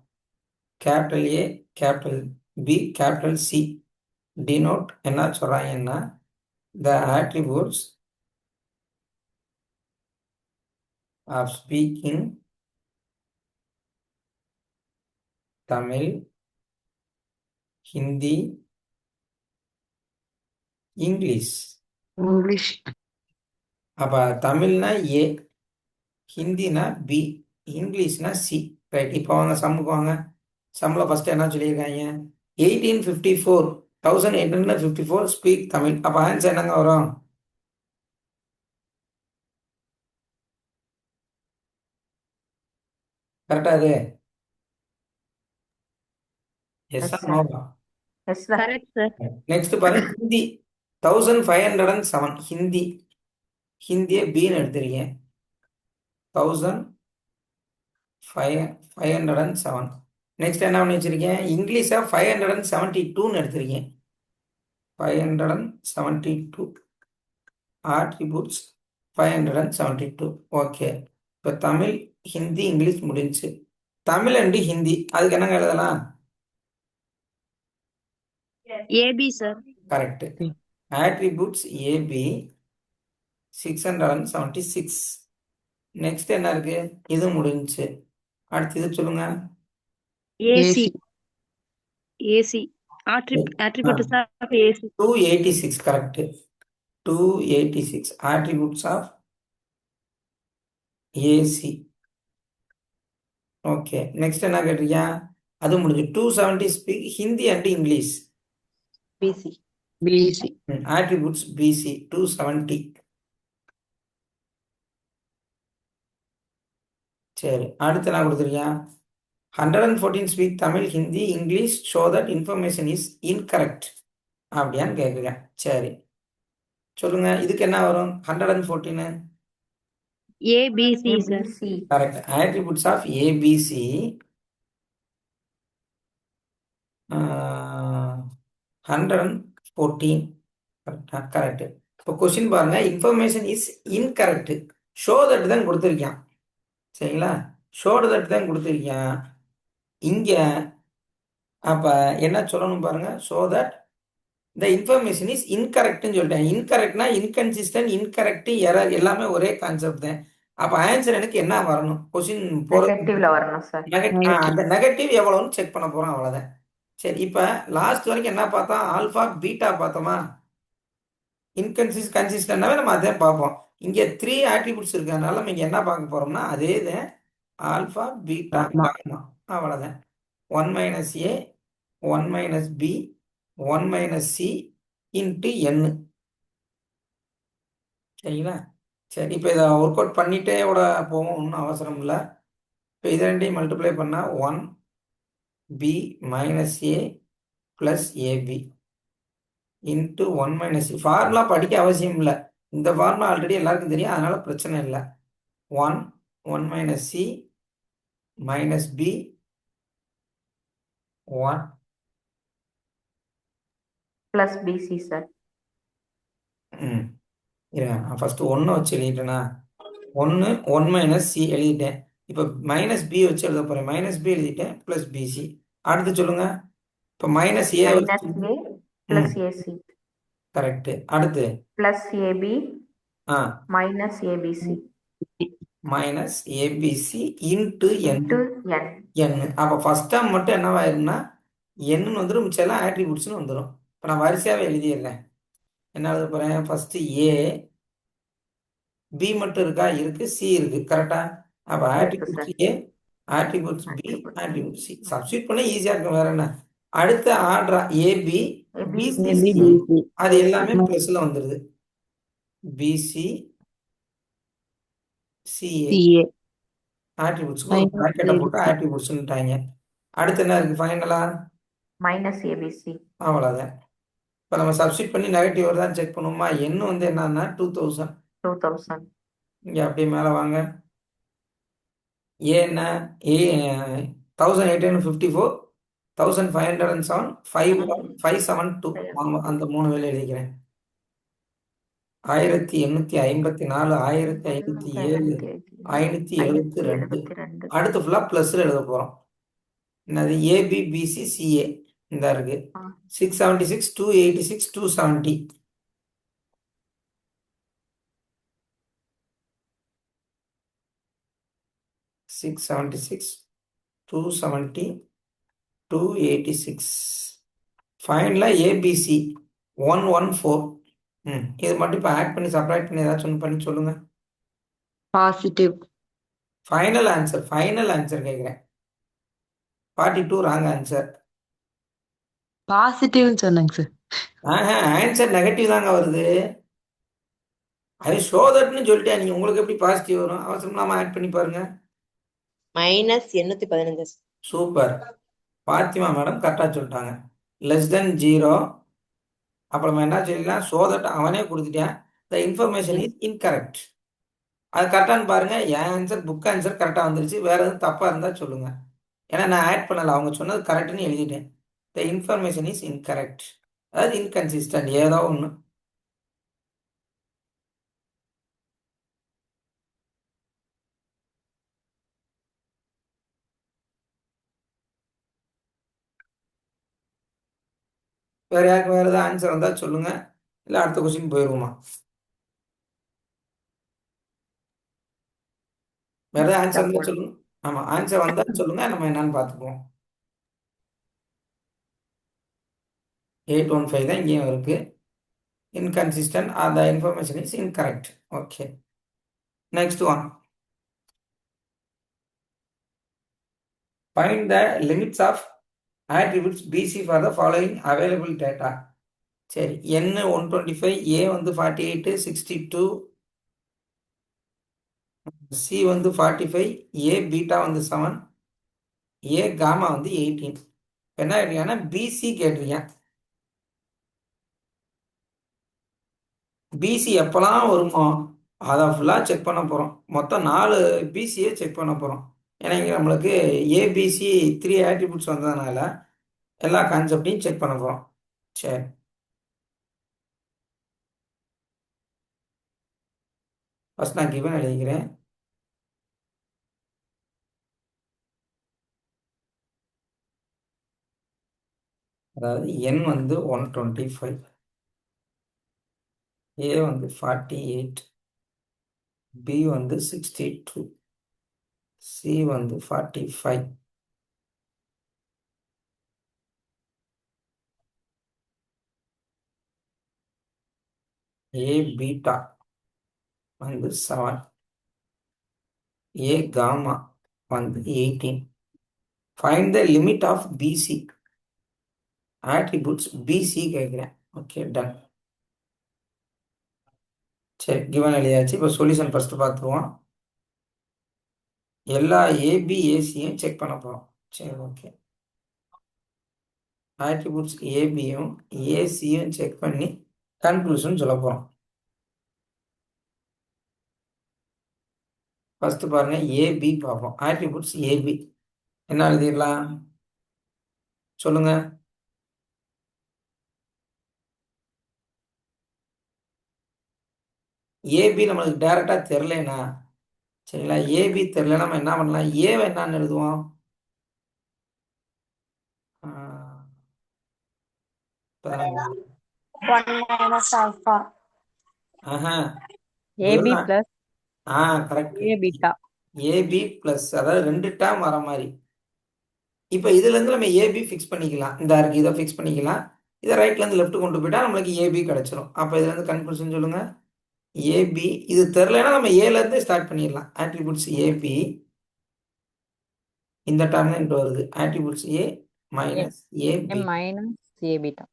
Speaker 1: Capital A, capital B, capital C. Denote என்ன சொல்கிறாங்கன்னா the attributes of speaking Tamil, Hindi, English. அப்போ தமிழ்னா ஏ, ஹிந்தினா பி, இங்கிலீஷ்னா சி. ரைட். இப்போ வாங்க சம்முக்கு வாங்க. சம்மில் ஃபஸ்ட்டு என்ன சொல்லியிருக்காங்க? 1854 ஸ்பீக் தமிழ். அப்போ ஆன்சர் என்னங்க வரும்? கரெக்டா அது? Yes
Speaker 2: Yes, sir.
Speaker 1: நோவா?
Speaker 2: Yes sir.
Speaker 3: Correct sir.
Speaker 1: Next பாருங்க, ஹிந்தி 1507. ஹிந்தி, ஹிந்தியை பின்னு எடுத்துருக்கேன். 1507. நெக்ஸ்ட் என்ன பண்ணி வச்சிருக்கேன்? இங்கிலீஷை 572ன்னு எடுத்திருக்கேன். 572 attributes 572. ஓகே. இப்போ தமிழ், ஹிந்தி, இங்கிலீஷ் முடிஞ்சு. தமிழ் அண்டு ஹிந்தி அதுக்கு என்னங்க எழுதலாம்?
Speaker 3: AB sir.
Speaker 1: Correct. attributes AB 676. Next என்ன இருக்கு? இது முடிஞ்சு. அடுத்து இது சொல்லுங்க.
Speaker 3: AC. AC attributes of AC.
Speaker 1: 286. Correct. 286 attributes of AC. Okay. Next என்ன கேட்டிருக்கியா? அது முடிஞ்சு. 270 speak Hindi and English.
Speaker 4: BC
Speaker 5: BC
Speaker 1: attributes BC 270. சரி, அடுத்து என்ன கொடுத்துருக்கேன்? 114 speak Tamil, Hindi, English, show that information is incorrect அப்படியான்னு கேட்குறேன். சரி, சொல்லுங்க, இதுக்கு என்ன வரும்? 114
Speaker 3: ABC sir.
Speaker 2: ABC.
Speaker 1: Correct. attributes of ABC 114. Correct. இப்போ கொஸ்டின் பாருங்க, information is incorrect, show that தான் கொடுத்துருக்கான். சரிங்களா, ஷோ தட் தான் கொடுத்துருக்கான். இங்க அப்ப என்ன சொல்லணும் பாருங்க, show that the information is இன்கரெக்ட்னு சொல்லிட்டேன். இன்கரெக்ட்னா இன்கன்சிஸ்டன்ட், இன்கரெக்ட், எரர் எல்லாமே ஒரே கான்செப்ட் தான். அப்ப ஆன்சர் எனக்கு என்ன வரணும்? கொஸ்டின்
Speaker 2: நெகட்டிவ்ல வரணும் சார்.
Speaker 1: அந்த நெகட்டிவ் எவ்வளவுன்னு செக் பண்ண போறோம், அவ்வளவுதான். சரி, இப்ப லாஸ்ட் வரைக்கும் என்ன பார்த்தோம்? ஆல்பா பீட்டா பார்த்தோமா? கன்சிஸ்டன்டாவே நம்ம அதே பார்ப்போம். இங்க 3 ஆட்ரிபியூட்ஸ் இருக்கிறதுனால நம்ம இங்க என்ன பார்க்க போறோம்னா அதே தான், ஆல்பா பீட்டா காமா, அவ்வளவுதான். 1 minus A 1 minus B 1 minus C into N. சரிங்களா? சரி, இப்போ இதை ஒர்க் அவுட் பண்ணிட்டே கூட போவோம், ஒன்றும் அவசரம் இல்லை. இப்போ இதை ரெண்டையும் மல்டிப்ளை பண்ணா 1 B minus A plus AB into 1 minus C. Formula படிக்க அவசியம் இல்லை, இந்த ஃபார்முலா ஆல்ரெடி எல்லாருக்கும் தெரியும், அதனால பிரச்சனை இல்லை. 1 minus C minus B 1
Speaker 2: plus BC sir.
Speaker 1: ம் இருங்க, நான் ஃபர்ஸ்ட் 1 வச்சு எழுதிட்டேனா? 1 மைனஸ் சி எழுதிட்டேன். இப்போ மைனஸ் பி வச்சு எழுத போறேன். மைனஸ் பி எழுதிட்டேன் பிளஸ் பிசி. அடுத்து சொல்லுங்க, இப்போ minus A
Speaker 2: minus A plus AC
Speaker 1: correct. அடுத்து
Speaker 2: பிளஸ் ஏபி
Speaker 1: ஆ
Speaker 2: minus ABC
Speaker 1: minus ABC into N.
Speaker 2: Into N.
Speaker 1: N அப்போ ஃபர்ஸ்ட் டேர்ம் மட்டும் என்னவாயிரும்னா என்னன்னு வந்துடும், மிச்சம் எல்லாம் ஆட்ரிபியூட்ஸ்னு வந்துடும். இப்போ நான் வரிசையாவே எழுதிடுறேன். என்ன எழுத போறேன்? ஃபர்ஸ்ட் ஏ, பி மட்டும் இருக்கா? இருக்கு. சி இருக்கு. கரெக்டா? அப்போ
Speaker 2: இருக்கு
Speaker 1: attributes
Speaker 2: sir.
Speaker 1: A, attributes B,
Speaker 2: Attributes.
Speaker 1: Attribute C. Substitute பண்ண ஈஸியா இருக்கும், வேற என்ன. அடுத்த ஆர்டரா ஏபி பிசி
Speaker 2: ஏபி
Speaker 1: சி, அது எல்லாமே பிளஸ்ல வந்துருது. பிசி சிஏ
Speaker 5: சிஏ
Speaker 1: ஆட்ரிபியூட்ஸ்க்கு ஒரு பிராக்கெட்டை போட்டு ஆட்ரிபியூட்ஸ்னுட்டாங்க. அடுத்து என்ன இருக்கு ஃபைனலா?
Speaker 2: மைனஸ் ஏபிசி
Speaker 1: அவ்வளோதான். இப்போ நம்ம சப்ஸ்டியூட் பண்ணி நெகட்டிவ் வருதான்னு செக் பண்ணுவோமா? எண்ணு வந்து என்னன்னா 2000.
Speaker 2: 2000
Speaker 1: இங்கே அப்படியே மேலே வாங்க. ஏ என்ன? ஏ 1854 1507 572. அந்த 3 வேலை எழுதிக்கிறேன். 1854 1507 572. அடுத்து ஃபுல்லா பிளஸ்ல எழுத போறோம். என்னது? ஏபி பிசி சிஏ இந்த இருக்கு. 676 286 270. சிக்ஸ் 270 286. ஃபைனலா ஏபிசி 114. இது மட்டும் இப்போ ஆட் பண்ணி சப்ராக்ட் பண்ணி ஏதாச்சும் ஒன்று பண்ணி சொல்லுங்க.
Speaker 5: பாசிட்டிவ்
Speaker 1: ஃபைனல் ஆன்சர் கேட்குறேன். 42 ராங் ஆன்சர்.
Speaker 5: பாசிட்டிவ்னு சொன்னாங்க சார்.
Speaker 1: ஆன்சர் நெகட்டிவ் தாங்க வருது. அது ஷோ தட்னு சொல்லிட்டேன், நீங்க உங்களுக்கு எப்படி பாசிட்டிவ் வரும்? அவசரம் இல்லாம ஆட் பண்ணி பாருங்க.
Speaker 4: மைனஸ் 815.
Speaker 1: சூப்பர், பாத்திமா மேடம் கரெக்டா சொல்லிட்டாங்க. Less than 0. அப்புறமா என்ன சொல்லலாம்? ஷோ தட் அவனே கொடுத்துட்டேன். த இன்ஃபர்மேஷன் இஸ் இன்கரெக்ட். அது கரெக்டான்னு பாருங்க. என் ஆன்சர் புக் ஆன்சர் கரெக்டா வந்துருச்சு. வேற எதுவும் தப்பா இருந்தா சொல்லுங்க. ஏன்னா நான் ஆட் பண்ணல, அவங்க சொன்னது கரெக்ட்னு எழுதிட்டேன். த இன்ஃபர்மேஷன் இஸ் இன்கரெக்ட், அதாவது இன்கன்சிஸ்டன்ட், ஏதோ ஒன்று. வேற யாருக்கு வேற ஏதாவது ஆன்சர் வந்தா சொல்லுங்க, இல்லை அடுத்த கொஸ்டின் போயிருவோமா? வேற ஏதாவது ஆன்சர் இருந்தா சொல்லுங்க. ஆமா, ஆன்சர் வந்தா சொல்லுங்க, நம்ம என்னன்னு பார்த்துக்குவோம். 815 தான் இங்கேயும் இருக்கு. இன்கன்சிஸ்டன்ட், அந்த information is incorrect. Okay, next one. Find the limits of attributes BC for the following available data. சரி, N 125, A வந்து 48, 62, C வந்து 45, A பீட்டா வந்து 7, A காமா வந்து 18. என்ன கேட்டீங்கன்னா பிசி கேட்டிருக்கேன். பிசி எப்போலாம் வருமோ அதை ஃபுல்லாக செக் பண்ண போகிறோம். மொத்தம் 4 பிசியை செக் பண்ண போகிறோம். ஏன்னா இங்கே நம்மளுக்கு ஏபிசி 3 ஆட்ரிபியூட்ஸ் வந்ததுனால எல்லா கான்செப்டையும் செக் பண்ண போகிறோம். சரி, ஃபர்ஸ்ட் நான் கிவன் எழுதிக்கிறேன். அதாவது என் வந்து 125, ஏ வந்து 48, பி வந்து 62, சி வந்து 45, ஏ பீட்டா வந்து 7, ஏ காமா வந்து 18. Find the limit of BC attributes BC கேட்குறேன். Okay, done. சரி, கிவன் எழுதியாச்சு. இப்போ சொல்யூஷன் ஃபர்ஸ்ட் பார்த்துருவோம். எல்லா ஏபி ஏசியும் செக் பண்ண போகிறோம். சரி, ஓகே. ஆட்ரிபியூட்ஸ் ஏபியும் ஏசியும் செக் பண்ணி கன்க்ளூஷன் சொல்ல போகிறோம். ஃபர்ஸ்ட் பாருங்க, ஏபி பார்ப்போம். ஆட்ரிபியூட்ஸ் ஏபி என்ன எழுதிடலாம் சொல்லுங்க. ஏபி நம்மளுக்கு டைரக்டா தெரிலனா, சரிங்களா, ஏபி தெரில நம்ம என்ன பண்ணலாம், ஏவை என்னன்னு எழுதுவோம். ஆஹா,
Speaker 3: AB plus
Speaker 1: correct.
Speaker 3: A beta.
Speaker 1: AB plus, அதாவது 2 டேர்ம் வர மாதிரி. இப்போ இதுல இருந்து நம்ம ஏபி ஃபிக்ஸ் பண்ணிக்கலாம். இந்த இருக்கு, இதை ஃபிக்ஸ் பண்ணிக்கலாம். இதை ரைட்ல இருந்து லெஃப்ட் கொண்டு போயிட்டா நம்மளுக்கு ஏபி கிடைச்சிரும். அப்போ இதுல இருந்து கன்க்ளூஷன் சொல்லுங்க. ஏபி இது தெரிலனா நம்ம ஏல இருந்து ஸ்டார்ட் பண்ணிடலாம். ஆட்ரிபியூட்ஸ் ஏபி இந்த டேர்ம் தான் இன்ட்டு வருது. Attributes A minus AB
Speaker 3: minus A beta.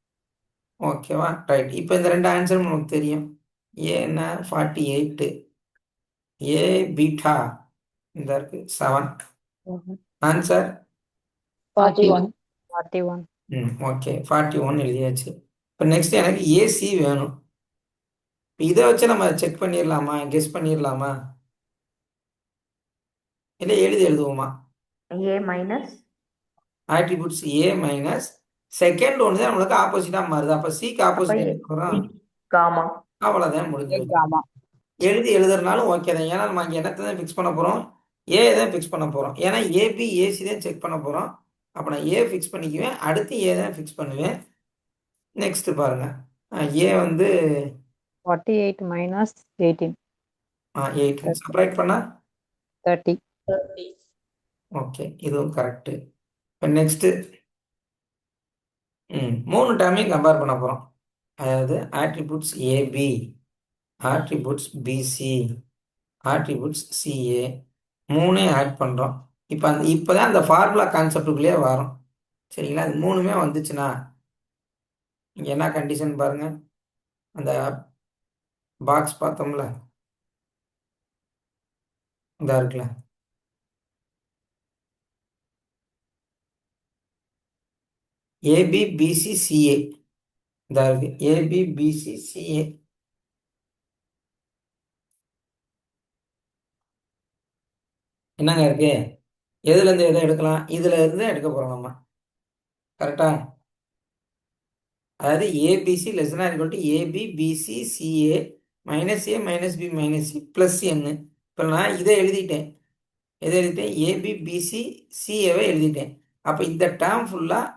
Speaker 1: ஓகேவா, ரைட். இப்போ இந்த 2 ஆன்சரும் நமக்கு தெரியும். ஏ என்ன 48, ஏ பீட்டா இந்த இருக்கு 7. ஆன்சர்
Speaker 3: 41.
Speaker 1: ஓகே, 41 எழுதியாச்சு. இப்போ நெக்ஸ்ட் எனக்கு ஏசி வேணும். இப்போ இதை வச்சு நம்ம செக் பண்ணிடலாமா, கெஸ் பண்ணிடலாமா, இல்லை எழுதுவோமா?
Speaker 2: ஏ minus
Speaker 1: attributes A minus second ஒன்று தான் நம்மளுக்கு ஆப்போசிட்டாக மாறுது. அப்போ சிக்கு ஆப்போசிட் என்ன வரும்?
Speaker 2: காமா.
Speaker 1: அவ்வளோதான் முடிஞ்சது.
Speaker 3: காமா.
Speaker 1: எழுதுறதுனாலும் ஓகே தான். ஏன்னா நம்ம அங்கே என்னத்தை தான் ஃபிக்ஸ் பண்ண போகிறோம், ஏ தான் ஃபிக்ஸ் பண்ண போகிறோம். ஏன்னா ஏபி ஏசி தான் செக் பண்ண போகிறோம். அப்போ நான் ஏ ஃபிக்ஸ் பண்ணிக்குவேன், அடுத்து ஏ தான் ஃபிக்ஸ் பண்ணுவேன். நெக்ஸ்ட் பாருங்க, ஏ வந்து
Speaker 3: 48 minus 18.
Speaker 1: 8 செப்பரேட் பண்ணா
Speaker 3: 30.
Speaker 1: ஓகே, இதுவும் கரெக்டு. இப்போ நெக்ஸ்ட்டு 3 டேர்மையும் கம்பேர் பண்ண போகிறோம். அதாவது attributes AB, attributes BC, attributes CA, 3 add பண்ணுறோம். இப்போதான் அந்த ஃபார்முலா கான்செப்டுக்குள்ளேயே வரும். சரிங்களா, அது 3மே வந்துச்சுன்னா இங்கே என்ன கண்டிஷன் பாருங்க. அந்த பாக்ஸ் பார்த்தோம்ல, இந்த இருக்குல்ல, ஏபி பிசி சிஏ இந்த இருக்கு, ஏபி பிசி சிஏ. என்னங்க இருக்கு, எதுல இருந்து எதை எடுக்கலாம், இதுல இருந்து எடுக்க போறோம் நம்ம. கரெக்டா, அதாவது ABC less than or equal to AB BC CA minus A minus B minus C plus என்ன. இப்போ நான் இதை எழுதிட்டேன். எதை எழுதிட்டேன், ஏபி பிசி சிஏவை எழுதிட்டேன். அப்போ இந்த டேர்ம் ஃபுல்லாக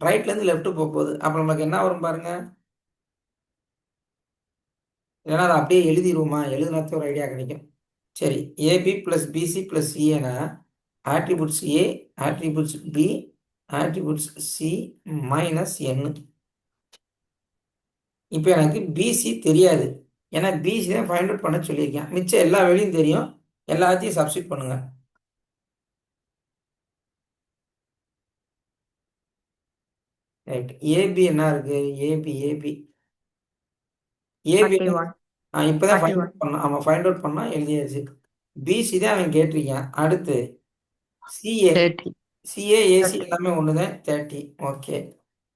Speaker 1: ரைட்லேருந்து லெஃப்ட்டு போக போகுது. அப்போ நமக்கு என்ன வரும் பாருங்க. இல்லைன்னா அதை அப்படியே எழுதிடுவோமா, எழுதுனாத்தே ஒரு ஐடியா கிடைக்கும். சரி, ஏபி பிளஸ் பிசி பிளஸ் சிஏனா attributes A, attributes B, attributes C minus N. இப்போ எனக்கு பிசி தெரியாது, ஏன்னா பிசி தான் ஃபைண்ட் அவுட் பண்ண சொல்லியிருக்கேன். மிச்சம் எல்லா வேலையும் தெரியும், எல்லாத்தையும் சப்ஸ்டிட் பண்ணுங்க. ரைட், ஏபி என்ன இருக்கு, ஏபி ஏபி
Speaker 2: 41.
Speaker 1: இப்போதான் ஃபைண்ட்
Speaker 2: 41.
Speaker 1: அவுட் பண்ணான். அவன் ஃபைண்ட் அவுட் பண்ணா எழுதியாச்சு. பிசி தான் அவன் கேட்டிருக்கான். அடுத்து சிஏ
Speaker 5: 30.
Speaker 1: CA AC
Speaker 2: 30.
Speaker 1: எல்லாமே ஒன்று தான் 30. ஓகே.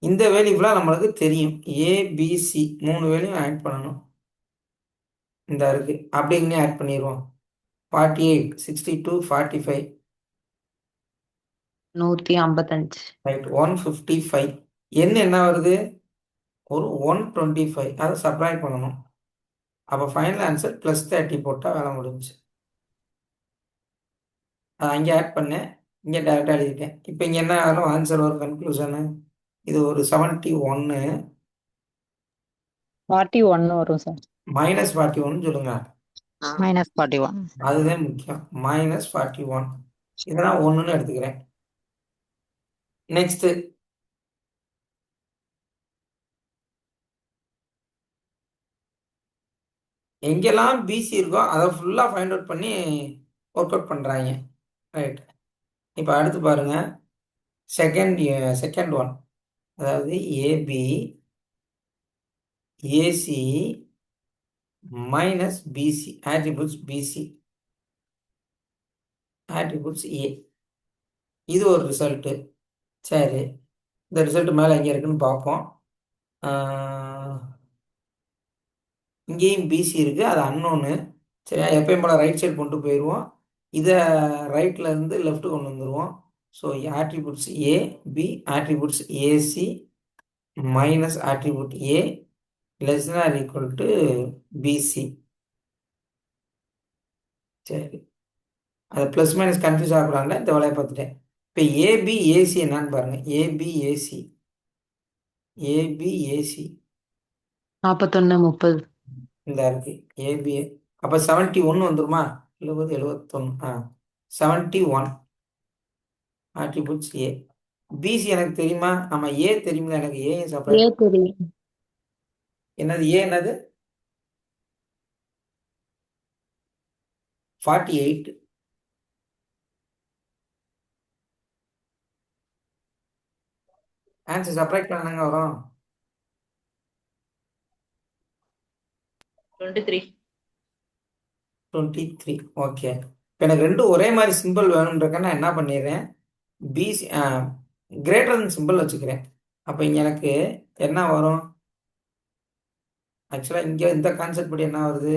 Speaker 1: இந்த வேல்யூ ஃபுல்லாக நம்மளுக்கு தெரியும். ஏபிசி 3 வேல்யூயும் ஆட் பண்ணணும். இந்த இருக்கு அப்படிங்க ஆட் பண்ணிடுவோம். 48 62 45
Speaker 5: 155.
Speaker 1: ரைட் 155. என்ன வருது? ஒரு 125. அதை சப்ராக்ட் பண்ணணும். அப்போ ஃபைனல் ஆன்சர் +30 போட்டால் வேலை முடிஞ்சு. அதை அங்கே ஆட் பண்ணேன், இங்கே டேரெக்டாக எழுதிட்டேன். இப்போ இங்கே என்ன ஆகும்? ஆன்சர் ஒரு கன்க்ளூஷனு. இது ஒரு 71
Speaker 3: 41 வரும் சார்.
Speaker 1: -41 சொல்லுங்க.
Speaker 3: -41.
Speaker 1: அதுதான் முக்கியம். -41. இதெல்லாம் 1ன்னு எடுத்துக்கிறேன். நெக்ஸ்ட் எங்கெல்லாம் பிசி இருக்கோ அதை ஃபுல்லாக ஃபைண்ட் அவுட் பண்ணி ஒர்க் அவுட் பண்ணுறாங்க. ரைட். இப்போ அடுத்து பாருங்க, செகண்ட் ஒன், அதாவது AB AC minus BC attributes BC attributes A. இது ஒரு ரிசல்ட்டு. சரி, இந்த ரிசல்ட் மேலே எங்கே இருக்குன்னு பார்ப்போம். இங்கேயும் பிசி இருக்குது, அது அன்னோன்னு. சரியா, எப்பயும் போல் ரைட் சைடு கொண்டு போயிடுவோம். இதை ரைட்டில் இருந்து லெஃப்ட் கொண்டு வந்துடுவோம். So attributes A B attributes AC minus attribute A less or equal to BC. சரி, அது ப்ளஸ் மைனஸ் கன்ஃபியூஸ் ஆகக்கூடாதுல இந்த வேலையை பார்த்துட்டேன். இப்போ ஏபி ஏசி என்னன்னு பாருங்க. AB AC
Speaker 5: 41 30.
Speaker 1: இந்த இருக்கு ஏபி. அப்போ 71 வந்துருமா? 70 71 71 ஆட்ரிபியூட்ஸ் ஏ. பிசி எனக்கு தெரியுமா? நம்ம ஏ தெரியுமா? எனக்கு ஏ
Speaker 5: A
Speaker 1: செப்பரேட்.
Speaker 5: தெரியும்.
Speaker 1: என்னது ஏ? என்னது? 48. ஆன்சர் செப்பரேட் பண்ணாங்க வரும்.
Speaker 4: 23.
Speaker 1: 23. ஓகே. இப்போ எனக்கு ரெண்டும் ஒரே மாதிரி சிம்பிள் வேணுன்றக்க நான் என்ன பண்ணிடுறேன், பிசி கிரேட்டர் தன் சிம்பிள் வச்சுக்கிறேன். அப்போ இங்கே எனக்கு என்ன வரும்? ஆக்சுவலாக இங்கே இந்த கான்செப்ட் படி என்ன வருது?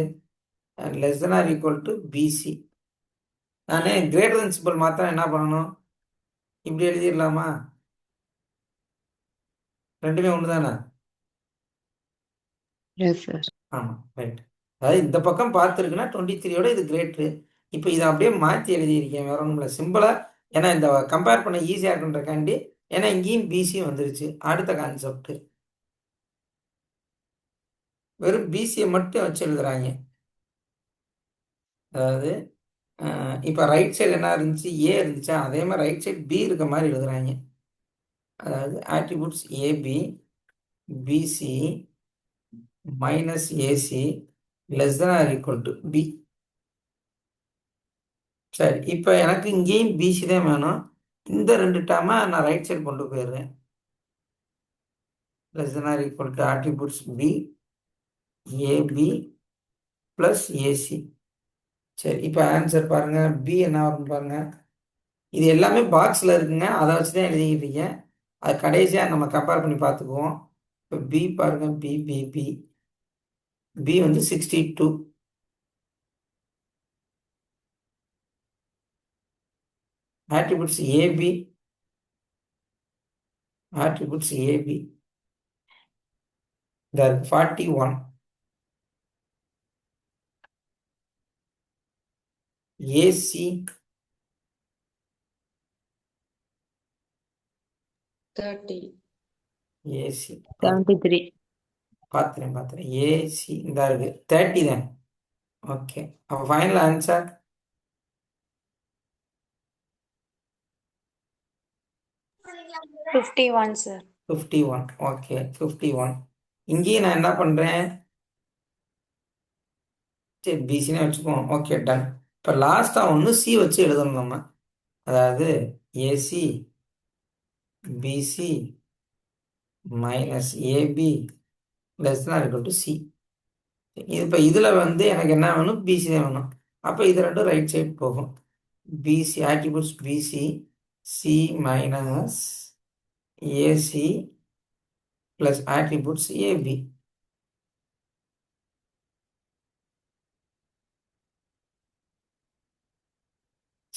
Speaker 1: Less than or equal to BC. நான் கிரேட்டர் தன் சிம்பிள் மாத்திரம் என்ன பண்ணணும்? இப்படி எழுதிடலாமா? ரெண்டுமே ஒன்று தானே?
Speaker 5: Yes, sir.
Speaker 1: ஆமாம், ரைட். அதாவது இந்த பக்கம் பார்த்துருக்குன்னா 23யோட இது கிரேட்ரு. இப்போ இதை அப்படியே மாற்றி எழுதியிருக்கேன், வேற ஒன்றும் இல்லை, சிம்பிளாக. ஏன்னா இந்த கம்பேர் பண்ண ஈஸியாக இருக்குன்றக்காண்டி. ஏன்னா இங்கேயும் பிசியும் வந்துருச்சு. அடுத்த கான்செப்ட் வெறும் பிசியை மட்டும் வச்சு எழுதுறாங்க. அதாவது இப்போ ரைட் சைடு என்ன இருந்துச்சு? ஏ இருந்துச்சா? அதே மாதிரி ரைட் சைடு பி இருக்க மாதிரி எழுதுறாங்க. அதாவது attributes AB BC minus AC less than or equal to B. சரி, இப்போ எனக்கு இங்கேயும் பிசி தான் வேணும். இந்த ரெண்டு டேர்மை நான் ரைட் சைடு கொண்டு போயிடுறேன். Less than or equal to attributes B AB plus AC. சரி, இப்போ ஆன்சர் பாருங்க, பி என்ன வரும்னு பாருங்க. இது எல்லாமே பாக்ஸில் இருக்குங்க, அதை வச்சு தான் எழுதிக்கிட்டு இருக்கேன். அது கடைசியாக நம்ம கம்பேர் பண்ணி பார்த்துக்குவோம். இப்போ பி பாருங்க, பி பி பி பி வந்து 62. ஆட்ரிபியூட்ஸ் ஏபி இந்த 41 ஏசி
Speaker 4: 30.
Speaker 1: ஏசி
Speaker 5: 73.
Speaker 1: பார்த்துறேன் ஏசி இந்த இருக்கு 30 தான். ஓகே, அப்போ ஃபைனல் ஆன்சர்
Speaker 6: 51 சார்.
Speaker 1: 51. ஓகே, 51. இங்கேயும் நான் என்ன பண்ணுறேன்? சரி, பிசினே வச்சுக்குவோம். Okay, done. இப்போ லாஸ்ட்டாக ஒன்று சி வச்சு எழுதணும் நம்ம. அதாவது AC BC minus AB less than or equal to C. இப்போ இதில் வந்து எனக்கு என்ன வேணும், பிசி தான் வேணும். அப்போ இது ரெண்டும் ரைட் சைடு போகும். BC attributes BC C minus AC plus attributes AB.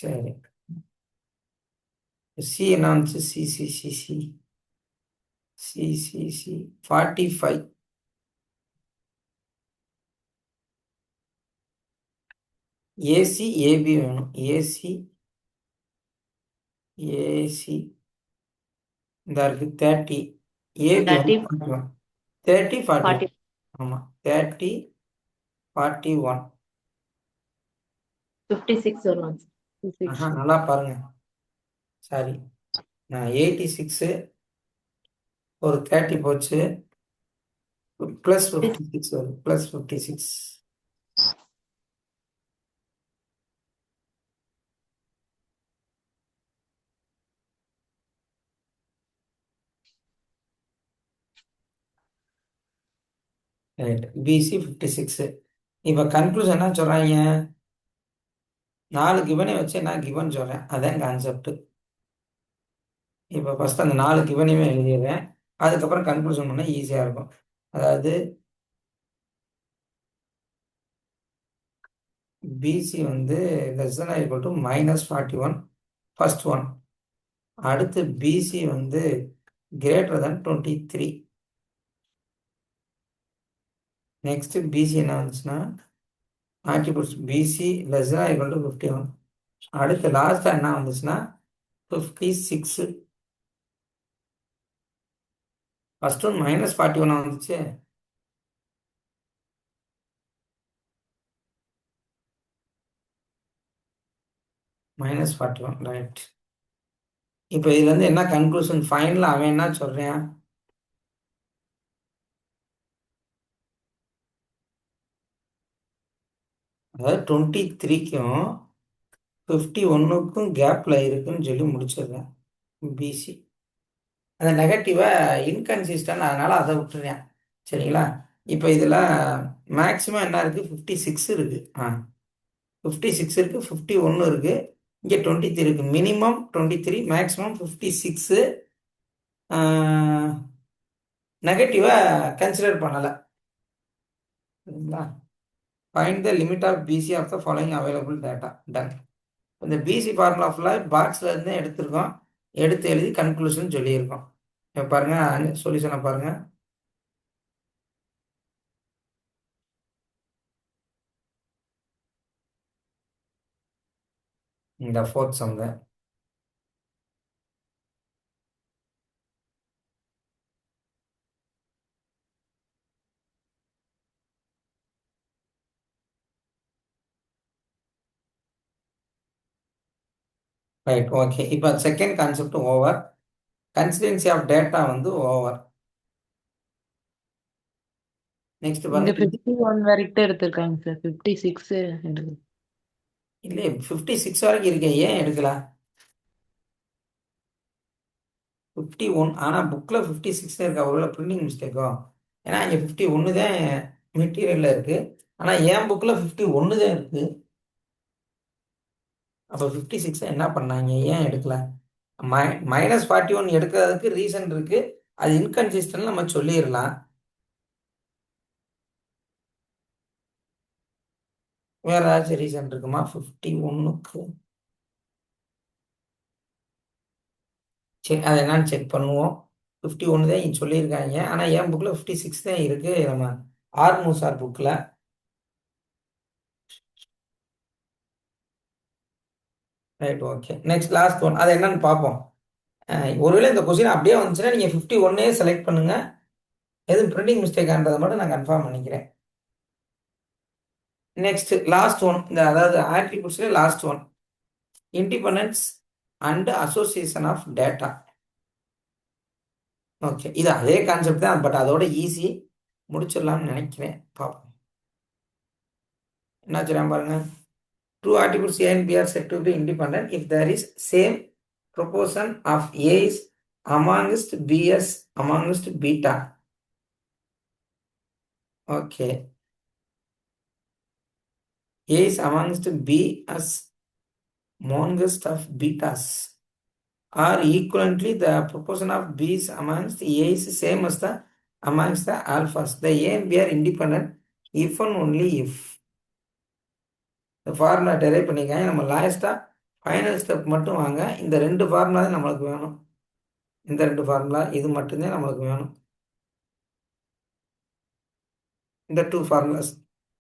Speaker 1: சரி, சி என்ன வந்துச்சு, சிசிசிசி சிசிசி 45. ஏசி ஏபி வேணும். ஏசி ஏசி இந்த இருக்கு 30. ஏபி
Speaker 5: 30,
Speaker 1: 30 40.
Speaker 5: 40,
Speaker 1: ஆமாம் 30 41.
Speaker 5: 56 வரும் sir. 56.
Speaker 1: நல்லா பாருங்க. சாரி, நான் 86 ஒரு 30 போச்சு, ப்ளஸ் 56 வரும், ப்ளஸ் 56. Right, PC 56. இப்போ கன்க்ளூஷன் என்ன சொல்கிறாங்க, 4 கிவனை வச்சு நான் கிவன் சொல்கிறேன், அதான் கான்செப்ட். இப்போ ஃபஸ்ட் அந்த 4 கிவனையுமே எழுதிடுறேன், அதுக்கப்புறம் கன்க்ளூஷன் பண்ண ஈஸியாக இருக்கும். அதாவது பிசி வந்து less than or equal to -41 first one. அடுத்து பிசி வந்து greater than 23. நெக்ஸ்ட் பிசி என்ன வந்துச்சுன்னா attributes BC less than or equal to 51. அடுத்து லாஸ்ட்டாக என்ன வந்துச்சுன்னா 56. ஃபர்ஸ்ட் ஒன் -41 வந்துச்சு, -41. ரைட். இப்போ இதுலேருந்து என்ன கன்க்ளூஷன், ஃபைனலாக அவன் என்ன சொல்கிறேன், அதாவது 23க்கும் 51க்கும் கேப்பில் இருக்குன்னு சொல்லி முடிச்சிடுறேன். பிசி அந்த நெகட்டிவை இன்கன்சிஸ்டன்ட், அதனால் அதை விட்டுறேன். சரிங்களா, இப்போ இதில் மேக்ஸிமம் என்ன இருக்குது, 56 இருக்குது. 56 இருக்குது, 51 இருக்குது, இங்கே 23 இருக்குது. Minimum 23, maximum 56. நெகட்டிவை கன்சிடர் பண்ணலை. சரிங்களா, find the limit of BC of the following available data. Done. இந்த பிசி ஃபார்முலா ஃபுல்லாக பாக்ஸில் இருந்து எடுத்திருக்கோம், எடுத்து எழுதி கன்க்ளூஷன் சொல்லியிருக்கோம். இப்போ பாருங்கள், சொல்யூஷனை பாருங்கள். இந்த ஃபோர்த் சம் தான். Right, okay. இப்போ second concept over, consistency of data வந்து ஓவர். நெக்ஸ்ட்
Speaker 5: இங்க
Speaker 1: பாருங்க,
Speaker 5: 51 வரைக்கும் எடுத்திருக்காங்க சார். 56 எடுக்கு.
Speaker 1: இல்லை 56 வரைக்கும் இருக்கேன், ஏன் எடுக்கலாம் 51? ஆனால் புக்கில் 56 தான் இருக்கா, ஒருவேளை பிரிண்டிங் மிஸ்டேக்கோ? ஏன்னா இங்கே 51 தான் மெட்டீரியலில் இருக்குது, ஆனால் என் புக்கில் 51 தான் இருக்குது. அப்போ 56 என்ன பண்ணாங்க, ஏன் எடுக்கல? -41 எடுக்கிறதுக்கு ரீசன் இருக்குது, அது இன்கன்சிஸ்டன்ட் நம்ம சொல்லிடலாம். வேற ஏதாச்சும் ரீசன் இருக்குமா 51க்கு? சரி, அதை என்னன்னு செக் பண்ணுவோம். 51 தான் இங்கே சொல்லியிருக்காங்க, ஆனால் என் புக்கில் 56 தான் இருக்குது, நம்ம ஆர்மூசார் புக்கில். Right, okay. Next last one, அது என்னன்னு பார்ப்போம். ஒருவேளை இந்த கொஸ்டின் அப்படியே வந்துச்சுன்னா நீங்கள் 51 செலக்ட் பண்ணுங்கள், எதுவும் பிரிண்டிங் மிஸ்டேக்கான்றதை மட்டும் நான் கன்ஃபார்ம் பண்ணிக்கிறேன். நெக்ஸ்ட் லாஸ்ட் ஒன், இந்த அதாவது ஆட்ரிபியூட்ஸ்ல last one, independence and association of data. Okay, இது அதே கான்செப்ட் தான், பட் அதோட ஈஸி, முடிச்சிடலாம்னு நினைக்கிறேன். பார்ப்போம் என்ன சொல்றேன் பாருங்க. Two attributes A and B are said to be independent if there is same proportion of A is amongst Bs amongst beta. Okay. A is amongst B as monest of betas, or equivalently the proportion of B's amongst A is same as the amongst the alphas. The A and B are independent if and only if. இந்த formula derive பண்ணிக்காங்க. நம்ம லாஸ்ட்டாக final step மட்டும் வாங்க. இந்த 2 formula தான் நம்மளுக்கு வேணும். இந்த 2 ஃபார்முலா இது மட்டும்தான் நம்மளுக்கு வேணும். இந்த 2 ஃபார்முலாஸ்,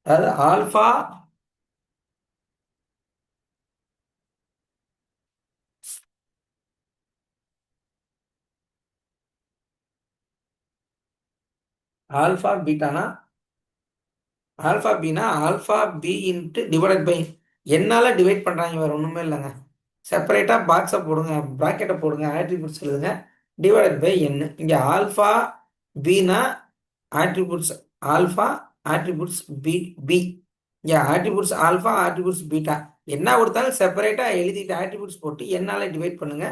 Speaker 1: அதாவது ஆல்ஃபா பீட்டானா ஆல்ஃபா பினா alpha B into divided by என்னால் டிவைட் பண்ணுறாங்க, வேறு ஒன்றுமே இல்லைங்க. செப்பரேட்டாக பாக்ஸை போடுங்க, ப்ராக்கெட்டை போடுங்க, ஆட்ரிபியூட்ஸ் எழுதுங்க, டிவைடட் பை என். இங்கே ஆல்ஃபா பினா ஆட்ரிபியூட்ஸ் ஆல்ஃபா, ஆட்ரிபியூட்ஸ் பி. இங்கே ஆட்ரிபியூட்ஸ் ஆல்ஃபா, ஆட்ரிபியூட்ஸ் பீட்டா. என்ன கொடுத்தாலும் செப்பரேட்டாக எழுதிட்டு ஆட்ரிபியூட்ஸ் போட்டு என்னால் டிவைட் பண்ணுங்க.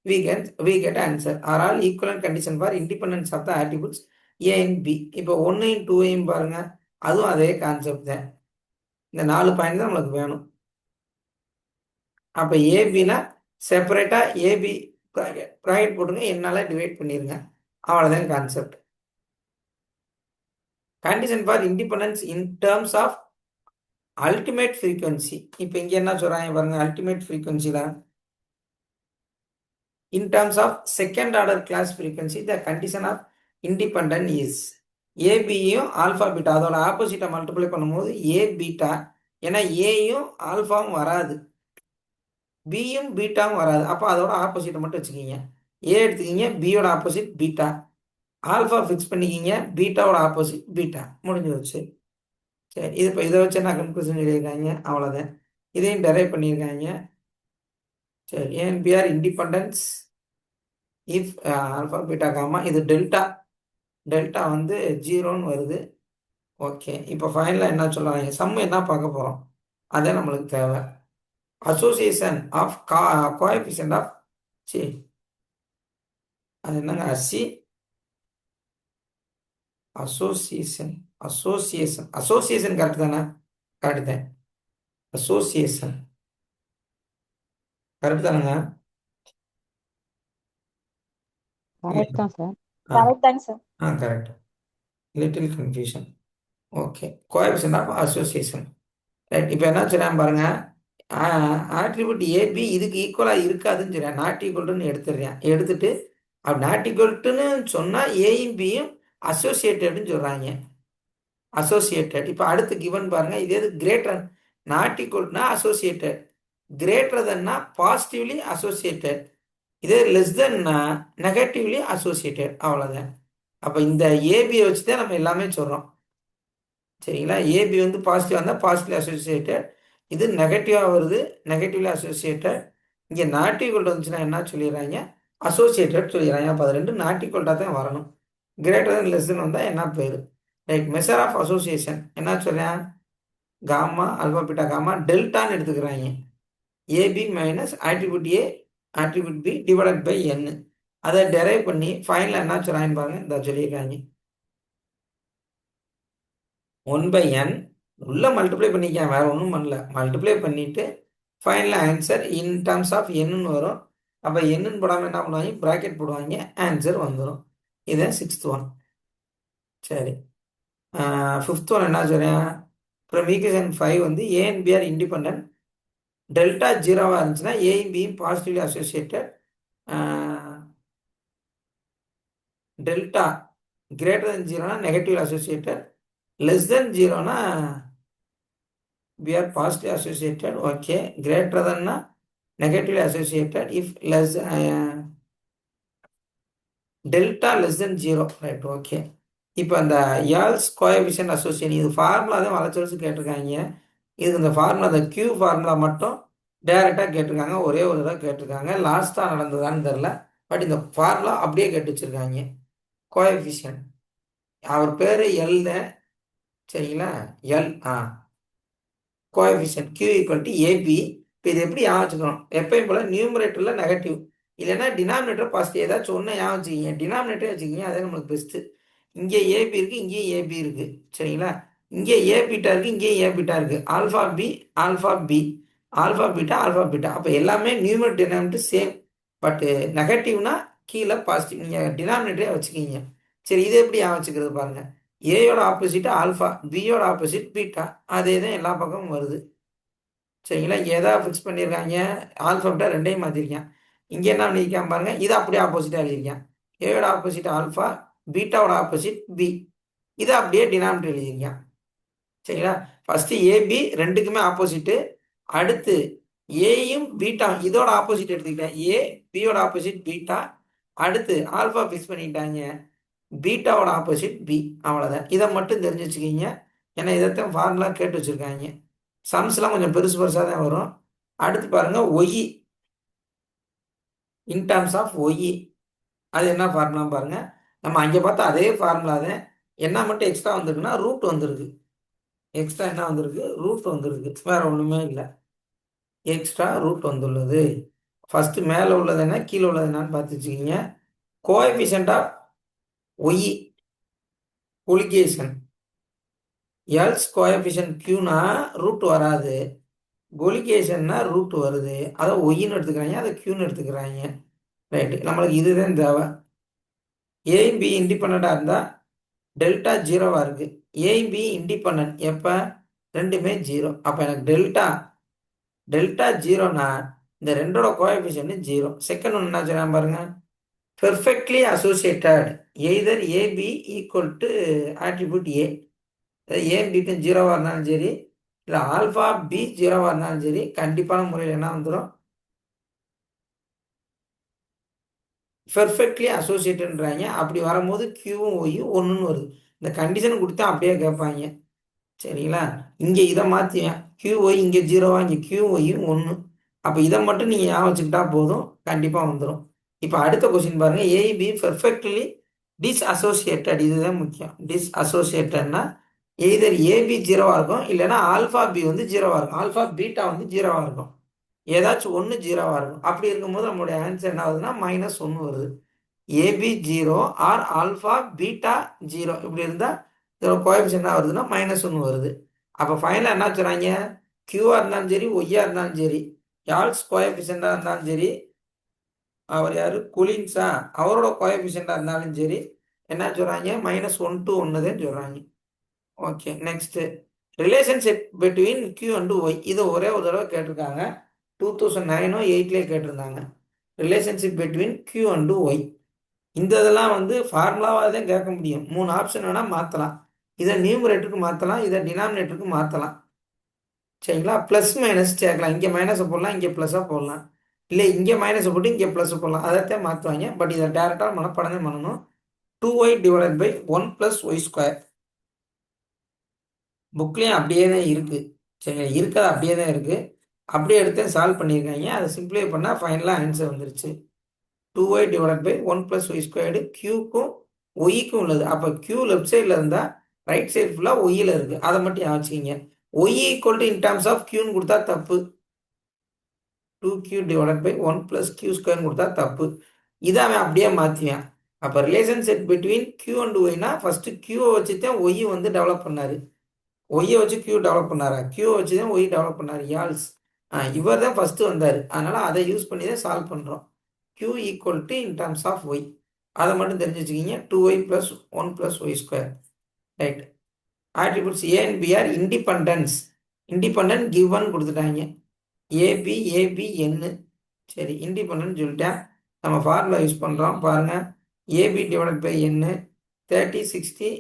Speaker 1: we get answer. Are all equivalent condition for independence of the attributes A and B. இப்போ 1ஐயும் 2ஐயும் பாருங்க, அதுவும் அதே கான்செப்ட் தான். இந்த 4 பாயிண்ட் தான் நம்மளுக்கு வேணும். அப்போ ஏபினா செப்பரேட்டாக ஏபி ப்ராக்கெட் போட்டுங்க, என்னால் டிவைட் பண்ணிடுங்க, அவ்வளோதான் concept. Condition for independence in terms of ultimate frequency. இப்போ இங்கே என்ன சொல்கிறாங்க பாருங்க, அல்டிமேட் ஃப்ரீக்வன்சியில் in terms of second order class frequency the condition of independent is ஏபியும் ஆல்ஃபா பீட்டா, அதோட ஆப்போசிட்டை மல்டிப்ளை பண்ணும்போது ஏ பீட்டா. ஏன்னா ஏயும் ஆல்ஃபாவும் வராது, பியும் பீட்டாவும் வராது. அப்போ அதோட ஆப்போசிட்டை மட்டும் வச்சுக்கிங்க. ஏ எடுத்துக்கிங்க, பியோட ஆப்போசிட் பீட்டா, ஆல்ஃபா ஃபிக்ஸ் பண்ணிக்கிங்க, பீட்டாவோட ஆப்போசிட் பீட்டா, முடிஞ்சு வச்சு. சரி, இது இப்போ இதை வச்சு நான் கன்க்ளூஷன் எழுதியிருக்காங்க, அவ்வளோதான். இதையும் டெரைவ் பண்ணியிருக்காங்க. சரி, ஏன் பிஆர் independence if alpha beta gamma, இது டெல்டா வந்து 0ன்னு வருது. ஓகே, இப்போ ஃபைனலாக என்ன சொல்கிறாங்க, சம் என்ன பார்க்க போகிறோம், அதே நம்மளுக்கு தேவை. அசோசியேஷன் ஆஃப் கோஎஃபிஷியன்ட் ஆஃப் அது என்னங்க அசி அசோசியேஷன் கரெக்ட் தானே? கரெக்ட் தான். அசோசியேஷன் கரெக்ட் தானேங்க?
Speaker 3: கரெக்ட் தான் சார்.
Speaker 6: கரெக்ட் தாங்க sir.
Speaker 1: Correct. Little confusion. Okay, coefficient of association. Right, இப்போ என்ன சொல்கிறேன் பாருங்க, ஆட்ரிபியூட் ஏபி இதுக்கு ஈக்குவலாக இருக்காதுன்னு சொல்கிறேன், நாட் ஈக்குவல்ட்டுன்னு எடுத்துடுறேன். எடுத்துட்டு அப்படி நாட் ஈக்குவல்ட்டுன்னு சொன்னால் ஏயும் பியும் அசோசியேட்டட்னு சொல்கிறாங்க. அசோசியேட்டட். இப்போ அடுத்து கிவன் பாருங்க, இது எது கிரேட்டர், நாட் ஈக்குவல்னா அசோசியேட்டட், கிரேட்டர் தென்னா பாசிட்டிவ்லி அசோசியேட்டட், இதே லெஸ் தென்னா நெகட்டிவ்லி அசோசியேட்டட், அவ்வளோதான். அப்போ இந்த ஏபியை வச்சு தான் நம்ம எல்லாமே சொல்கிறோம். சரிங்களா? ஏபி வந்து பாசிட்டிவாக இருந்தால் பாசிட்டிவ்லி அசோசியேட்டட், இது நெகட்டிவாக வருது, நெகட்டிவ்லி அசோசியேட்டட். இங்கே நாட் ஈக்குவல் வந்துச்சுன்னா என்ன சொல்லிடுறாங்க, அசோசியேட்டட் சொல்லிடுறாங்க. அப்போ அது ரெண்டும் நாட் ஈக்குவல்ட்டாக தான் வரணும். கிரேட்டர் தென் லெஸ் தென் வந்தால் என்ன பேர்? ரைட், மெஷர் ஆஃப் அசோசியேஷன் என்ன சொல்கிறேன், காமா ஆல்பா பீட்டா காமா டெல்டான்னு எடுத்துக்கிறாங்க. AB minus attribute A attribute B divided by N. அதை டெரைவ் பண்ணி ஃபைனலாக என்ன சொல்கிறாங்க பாருங்க, இந்த சொல்லியிருக்காங்க 1/n உள்ள மல்டிப்ளை பண்ணிக்க, வேற ஒன்றும் பண்ணல, மல்டிப்ளை பண்ணிட்டு ஃபைனலாக ஆன்சர் இன் டர்ம்ஸ் ஆஃப் என்னன்னு வரும். அப்போ என்னன்னு போடாமல் என்ன பண்ணுவாங்க, ப்ராக்கெட் போடுவாங்க, ஆன்சர் வந்துடும். இதுதான் 6th ஒன். சரி, 5th ஒன் என்ன சொல்கிறேன், அப்புறம் ஈக்குவேஷன் 5 வந்து A and B are independent, delta 0வாக இருந்துச்சுன்னா ஏயும் பியும் positively associated, delta greater than 0னா நெகட்டிவ்லி அசோசியேட்டட், less than 0னா we are positively associated. Okay, greater thanனா negatively associated, if less delta less than 0. Right, okay. இப்போ அந்த யால்ஸ் கோஎஃபிஷியன்ட் அசோசியேஷன் இது ஃபார்முலா தான் வளர்ச்சி கேட்டிருக்காங்க. இதுக்கு இந்த ஃபார்முலா, அந்த கியூ ஃபார்முலா மட்டும் டைரெக்டாக கேட்டிருக்காங்க, ஒரே ஒரு தடவை கேட்டிருக்காங்க, லாஸ்ட்டாக நடந்ததான்னு தெரில. பட் இந்த ஃபார்முலா அப்படியே கேட்டு வச்சுருக்காங்க. கோஎஃபிஷியன்ட் அவர் பேர் எல் தான், சரிங்களா? L coefficient Q equal to AB. இப்போ இது எப்படி ஞாபகம் வச்சுக்கணும், எப்பயும் போல் நியூமரேட்டரில் நெகட்டிவ், இல்லைன்னா டினாமினேட்டர் பாசிட்டிவ், ஏதாச்சும் ஒன்று ஞாபகம் வச்சுக்கிங்க, டினாமினேட்டரே வச்சுக்கிங்க, அதே நம்மளுக்கு பெஸ்ட்டு. இங்கே ஏபி இருக்குது, இங்கேயும் ஏபி இருக்குது, சரிங்களா? இங்கே ஏ பீட்டா இருக்குது, இங்கே ஏ பீட்டா இருக்குது. Alpha B alpha B alpha beta alpha beta. அப்போ எல்லாமே நியூமரேட்டர் டினாமினேட்டர் சேம். பட்டு நெகட்டிவ்னா கீழே பாசிட்டிவ். நீங்கள் டினாமினேட்டரே வச்சுக்கிங்க. சரி, இது எப்படி வச்சுக்கிறது பாருங்கள். ஏயோட ஆப்போசிட் ஆல்ஃபா, பியோட ஆப்போசிட் பீட்டா. அதே தான் எல்லா பக்கமும் வருது. சரிங்களா? ஏதா ஃபிக்ஸ் பண்ணியிருக்காங்க, ஆல்ஃபாபெட்டா ரெண்டையும் மாற்றிருக்கேன். இங்கே என்ன பண்ணியிருக்கான் பாருங்க, இதை அப்படியே ஆப்போசிட்டாக எழுதியிருக்கேன். ஏயோட ஆப்போசிட் ஆல்ஃபா, பீட்டாவோட ஆப்போசிட் பி. இதை அப்படியே டினாமினேட்டர் எழுதியிருக்கேன். சரிங்களா? ஃபர்ஸ்ட் ஏபி ரெண்டுக்குமே ஆப்போசிட்டு. அடுத்து ஏயும் பீட்டா இதோட ஆப்போசிட் எடுத்துக்கிட்டேன். ஏ பியோட ஆப்போசிட் பீட்டா. அடுத்து ஆல்ஃபா ஃபிக்ஸ் பண்ணிட்டாங்க, பீட்டாவோட ஆப்போசிட் பி. அவ்வளோதான். இதை மட்டும் தெரிஞ்சு வச்சுக்கிங்க. ஏன்னா இதைத்தான் ஃபார்முலா கேட்டு வச்சுருக்காங்க. சம்ஸ்லாம் கொஞ்சம் பெருசு பெருசாக தான் வரும். அடுத்து பாருங்க, Y in terms of Y. அது என்ன ஃபார்முலா பாருங்க. நம்ம அங்கே பார்த்தா அதே ஃபார்முலா தான். என்ன மட்டும் எக்ஸ்ட்ரா வந்திருக்குன்னா ரூட் வந்துருக்கு. எக்ஸ்ட்ரா என்ன வந்திருக்கு? ரூட் வந்திருக்கு. வேற ஒன்றுமே இல்லை. எக்ஸ்ட்ரா ரூட் வந்துள்ளது. ஃபர்ஸ்ட் மேலே உள்ளது என்ன, கீழே உள்ளது என்னன்னு பார்த்து வச்சுக்கிங்க. Coefficient of Y colligation. எல்ஸ் கோஎஃபிஷியன்ட் கியூனா ரூட் வராது, கொலிகேஷன்னா ரூட் வருது. அதை ஒய்ன்னு எடுத்துக்கிறாங்க, அதை கியூன்னு எடுத்துக்கிறாங்க. ரைட்டு, நம்மளுக்கு இதுதான் தேவை. ஏபி இண்டிபெண்டாக இருந்தால் டெல்டா ஜீரோவாக இருக்குது. ஏபி இண்டிபெண்ட் எப்போ? ரெண்டுமே ஜீரோ. அப்போ எனக்கு டெல்டா ஜீரோனா இந்த ரெண்டோட கோஎஃபிஷியன்ட் ஜீரோ. செகண்ட் ஒன்று என்ன சொல்கிறாங்க பாருங்க, perfectly associated either AB equal to attribute A. A பிக்கும் ஜீரோவாக இருந்தாலும் சரி, இல்லை ஆல்ஃபா பி ஜீரோவாக இருந்தாலும் சரி, கண்டிப்பான முறையில் என்ன வந்துடும்? பெர்ஃபெக்ட்லி அசோசியேட்டுன்றாங்க. அப்படி வரும்போது கியூவும் ஒய்யும் ஒன்றுன்னு வருது. இந்த கண்டிஷன் கொடுத்தா அப்படியே கேட்பாங்க. சரிங்களா? இங்கே இதை மாற்றிவேன், கியூ ஒய் இங்கே ஜீரோவா, இங்கே கியூ ஒய்யும் ஒன்று. அப்போ இதை மட்டும் நீங்கள் ஞாபகம் வச்சுக்கிட்டா போதும், கண்டிப்பாக வந்துடும். இப்போ அடுத்த கொஸ்டின் பாருங்க, ஏபி பெர்ஃபெக்ட்லி டிஸ்அசோசியேட்டட். இதுதான் முக்கியம். டிஸ்அசோசியேட்டட்னா எய்தர் ஏபி ஜீரோவாக இருக்கும், இல்லைன்னா ஆல்ஃபா பி வந்து ஜீரோவாக இருக்கும், ஆல்ஃபா பீட்டா வந்து ஜீரோவாக இருக்கும். ஏதாச்சும் ஒன்று ஜீரோவாக இருக்கும். அப்படி இருக்கும்போது நம்மளுடைய ஆன்சர் என்ன ஆகுதுன்னா -1 வருது. AB zero or alpha beta zero இப்படி இருந்தால் இதோட கோஎஃபிஷியன்ட் என்ன வருதுன்னா -1 வருது. அப்போ ஃபைனலாக என்ன சொல்கிறாங்க, கியூவாக இருந்தாலும் சரி, ஒய்யாக இருந்தாலும் சரி, யாழ்ஸ் கோஎஃபிஷியண்டாக இருந்தாலும் சரி, அவர் யார் குலின்ஸா அவரோட கோஎஃபிஷியண்டாக இருந்தாலும் சரி, என்ன சொல்கிறாங்க, -1 to 1 தான் சொல்கிறாங்க. Okay, next relationship between Q and Y. இது ஒரே ஒரு தடவை கேட்டிருக்காங்க, 2009 8லேயே கேட்டிருந்தாங்க. Relationship between Q and Y. இந்த இதெல்லாம் வந்து ஃபார்முலாவாக தான் கேட்க முடியும். 3 ஆப்ஷன் வேணால் மாற்றலாம். இதை நியூமரேட்டருக்கு மாற்றலாம், இதை டினாமினேட்டருக்கு மாற்றலாம். சரிங்களா? ப்ளஸ் மைனஸ் சேர்க்கலாம். இங்கே மைனஸை போடலாம், இங்கே ப்ளஸ்ஸாக போடலாம். இல்லை இங்கே மைனஸை போட்டு இங்கே ப்ளஸ் போடலாம். அதைத்தான் மாற்றுவாங்க. பட் இதை டேரெக்டாக மனப்பாடம் தான் பண்ணணும். 2y divided by 1 + y². புக்லேயும் அப்படியே தான் இருக்குது. சரிங்களா? இருக்கிறது அப்படியே தான் இருக்குது. அப்படியே எடுத்து சால்வ் பண்ணியிருக்காங்க. அதை சிம்பிளை பண்ணால் ஃபைனலாக ஆன்சர் வந்துருச்சு. 2y divided by 1 + y². கியூக்கும் ஒய்க்கும் உள்ளது. அப்போ கியூ லெஃப்ட் சைடில் இருந்தால் ரைட் சைடு ஃபுல்லாக ஒய்யில் இருக்குது. அதை மட்டும் யோசிச்சிங்க. Y equal to in terms of கியூன்னு கொடுத்தா தப்பு. 2q டிவைடட் பை 1 + q² கொடுத்தா தப்பு. இதை அவன் அப்படியே மாற்றுவேன். அப்போ ரிலேஷன்ஷிப் பிட்வீன் கியூ அண்ட் ஒய்னா ஃபஸ்ட்டு கியூவை வச்சு தான் ஒய் வந்து டெவலப் பண்ணார். ஒய்யை வச்சு கியூ டெவலப் பண்ணாரா? கியூவை வச்சு தான் ஒய் டெவலப் பண்ணார். யாழ்ஸ் இவர் தான் ஃபஸ்ட்டு வந்தார். அதனால் அதை யூஸ் பண்ணி தான் சால்வ் பண்ணுறோம். q equal to in terms of Y. அதை மட்டும் தெரிஞ்சு வச்சுக்கிங்க. 2y + 1 + y². Right. Attributes A and B are independent given கொடுத்துட்டாங்க. ஏபி ஏபிஎன்னு. சரி, இண்டிபெண்டன்ட் சொல்லிட்டேன். நம்ம ஃபார்முலா யூஸ் பண்ணுறோம் பாருங்கள். ஏபி டிவைடட் பை என்னு 30 60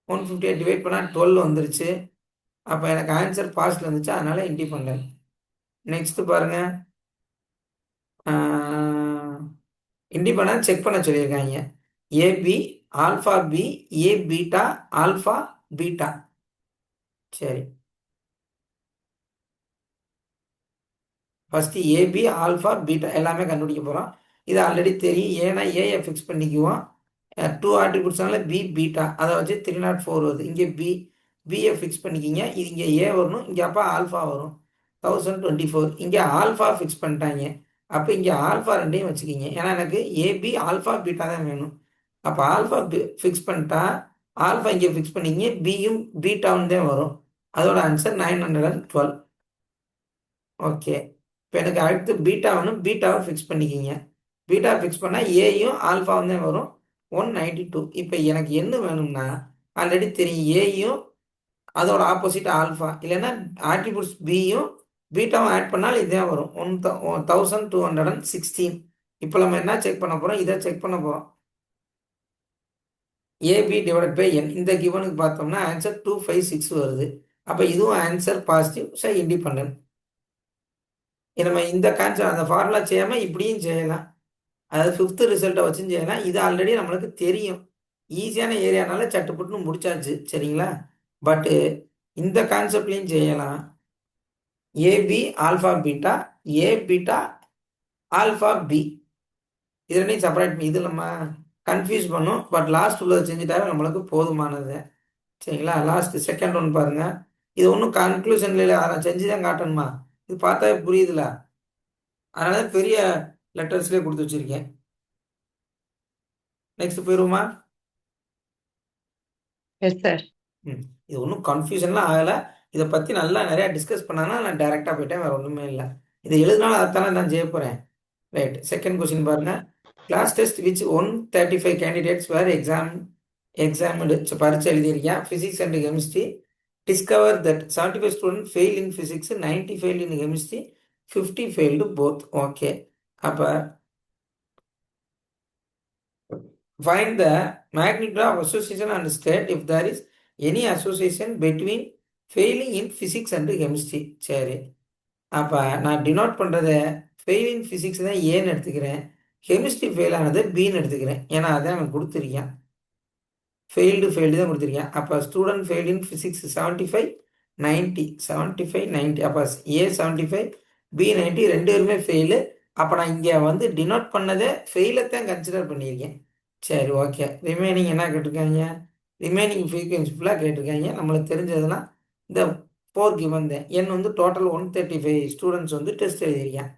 Speaker 1: 158 டிவைட் பண்ணால் 12 வந்துருச்சு. அப்போ எனக்கு ஆன்சர் பாஸ்டில் வந்துச்சு, அதனால் இண்டிபெண்டன்ட். நெக்ஸ்ட்டு பாருங்கள், இண்டிபெண்டன்ட் செக் பண்ண சொல்லியிருக்காங்க. AB alpha B A beta alpha beta. சரி, ஃபஸ்ட்டு ஏபி ஆல்ஃபா பீட்டா எல்லாமே கண்டுபிடிக்க போகிறோம். இது ஆல்ரெடி தெரியும். ஏன்னா ஏயை ஃபிக்ஸ் பண்ணிக்குவோம். 2 ஆட்ரிபியூட்ஸ்னால பி பீட்டா, அதை வச்சு 304 வருது. இங்கே பியை ஃபிக்ஸ் பண்ணிக்கிங்க. இது இங்கே ஏ வரணும், இங்கே அப்போ ஆல்ஃபா வரும் 1024. இங்கே ஆல்ஃபா ஃபிக்ஸ் பண்ணிட்டாங்க. அப்போ இங்கே ஆல்ஃபா ரெண்டையும் வச்சுக்கிங்க. ஏன்னா எனக்கு ஏபி ஆல்ஃபா பீட்டா தான் வேணும். அப்போ ஆல்ஃபா ஃபிக்ஸ் பண்ணிட்டா ஆல்ஃபா இங்கே ஃபிக்ஸ் பண்ணிங்க, பியும் பீட்டாவும் தான் வரும். அதோட ஆன்சர் 912. ஓகே, இப்போ எனக்கு அடுத்து பீட்டா வேணும், பீட்டாவை ஃபிக்ஸ் பண்ணிக்கிங்க. பீட்டா ஃபிக்ஸ் பண்ணால் ஏயும் ஆல்ஃபாவும் தான் வரும், 192. இப்போ எனக்கு என்ன வேணும்னா ஆல்ரெடி தெரியும், ஏயும் அதோட ஆப்போசிட் ஆல்ஃபா, இல்லைன்னா ஆட்ரிபியூட்ஸ் பியும் பீட்டாவும் ஆட் பண்ணால் இதே வரும், 1216. இப்போ நம்ம என்ன செக் பண்ண போகிறோம், இதை செக் பண்ண போகிறோம். ஏபி டிவைடட் பை என், இந்த கிவனுக்கு பார்த்தோம்னா ஆன்சர் 256 வருது. அப்போ இதுவும் ஆன்சர் பாசிட்டிவ், ஸோ இண்டிபெண்டன்ட். நம்ம இந்த கான்செப்ட் அந்த ஃபார்முலா செய்யாமல் இப்படியும் செய்யலாம், அதாவது ஃபிஃப்த் ரிசல்ட்டை வச்சும் செய்யலாம். இது ஆல்ரெடி நம்மளுக்கு தெரியும், ஈஸியான ஏரியானால சட்டுப்புட்டுன்னு முடிச்சாச்சு, சரிங்களா? பட்டு இந்த கான்செப்ட்லையும் செய்யலாம். AB alpha beta, A beta alpha B, இது ரெண்டையும் செப்பரேட் பண்ணி இது நம்ம கன்ஃபியூஸ் பண்ணோம். பட் லாஸ்ட் உள்ளதை செஞ்சுட்டாவே நம்மளுக்கு போதுமானது, சரிங்களா? லாஸ்ட் செகண்ட் ஒன்று பாருங்க, இது ஒன்றும் கன்க்ளூஷன்ல இல்லை, அதை செஞ்சு தான் காட்டணுமா? இது பார்த்தாவே புரியுதுல, அதனால தான் பெரிய லெட்டர்ஸ்லேயே கொடுத்து வச்சிருக்கேன். நெக்ஸ்ட் போயிருவோமா?
Speaker 5: Yes sir.
Speaker 1: இது ஒன்றும் கன்ஃபியூஷன்லாம் ஆகலை, இதை பற்றி நல்லா நிறையா டிஸ்கஸ் பண்ணாங்கன்னா நான் டைரெக்டாக போயிட்டேன், வேறு ஒன்றுமே இல்லை. இதை எழுதினாலும் அதைத்தானே நான் செய்ய போகிறேன். ரைட், செகண்ட் கொஸ்டின் பாருங்க. கிளாஸ் டெஸ்ட் விச் 135 கேண்டிடேட்ஸ் வேர் எக்ஸாம்டு, பரிச்சு எழுதியிருக்கேன், physics and chemistry. Discover that 75 student fail in physics, 90 fail in chemistry, 50 failed both. Okay, அப்போ find the magnitude of association and state if there is any association between failing in physics and chemistry. சரி, அப்போ நான் denote பண்ணுறத fail in physics தான் ஏன்னு எடுத்துக்கிறேன், chemistry fail ஆனது பின்னு எடுத்துக்கிறேன், ஏன்னா அதான் அவன் கொடுத்துருக்கேன், ஃபெயில்டு தான் கொடுத்துருக்கேன். அப்போ ஸ்டூடெண்ட் ஃபெயில் இன் ஃபிசிக்ஸ் 75 90, 75 90, அப்போ ஏ 75 பி 90, ரெண்டு பேருமே ஃபெயிலு. அப்போ நான் இங்கே வந்து டினோட் பண்ணதை ஃபெயிலை தான் கன்சிடர் பண்ணியிருக்கேன். சரி, ஓகே. ரிமைனிங் என்ன கேட்டிருக்காங்க, ரிமைனிங் ஃப்ரீக்வன்சி ஃபுல்லாக கேட்டிருக்காங்க. நம்மளுக்கு தெரிஞ்சதுன்னா இந்த 4 கிவன் தான். என் வந்து டோட்டல் 135 ஸ்டூடெண்ட்ஸ் வந்து டெஸ்ட் எழுதியிருக்கேன்.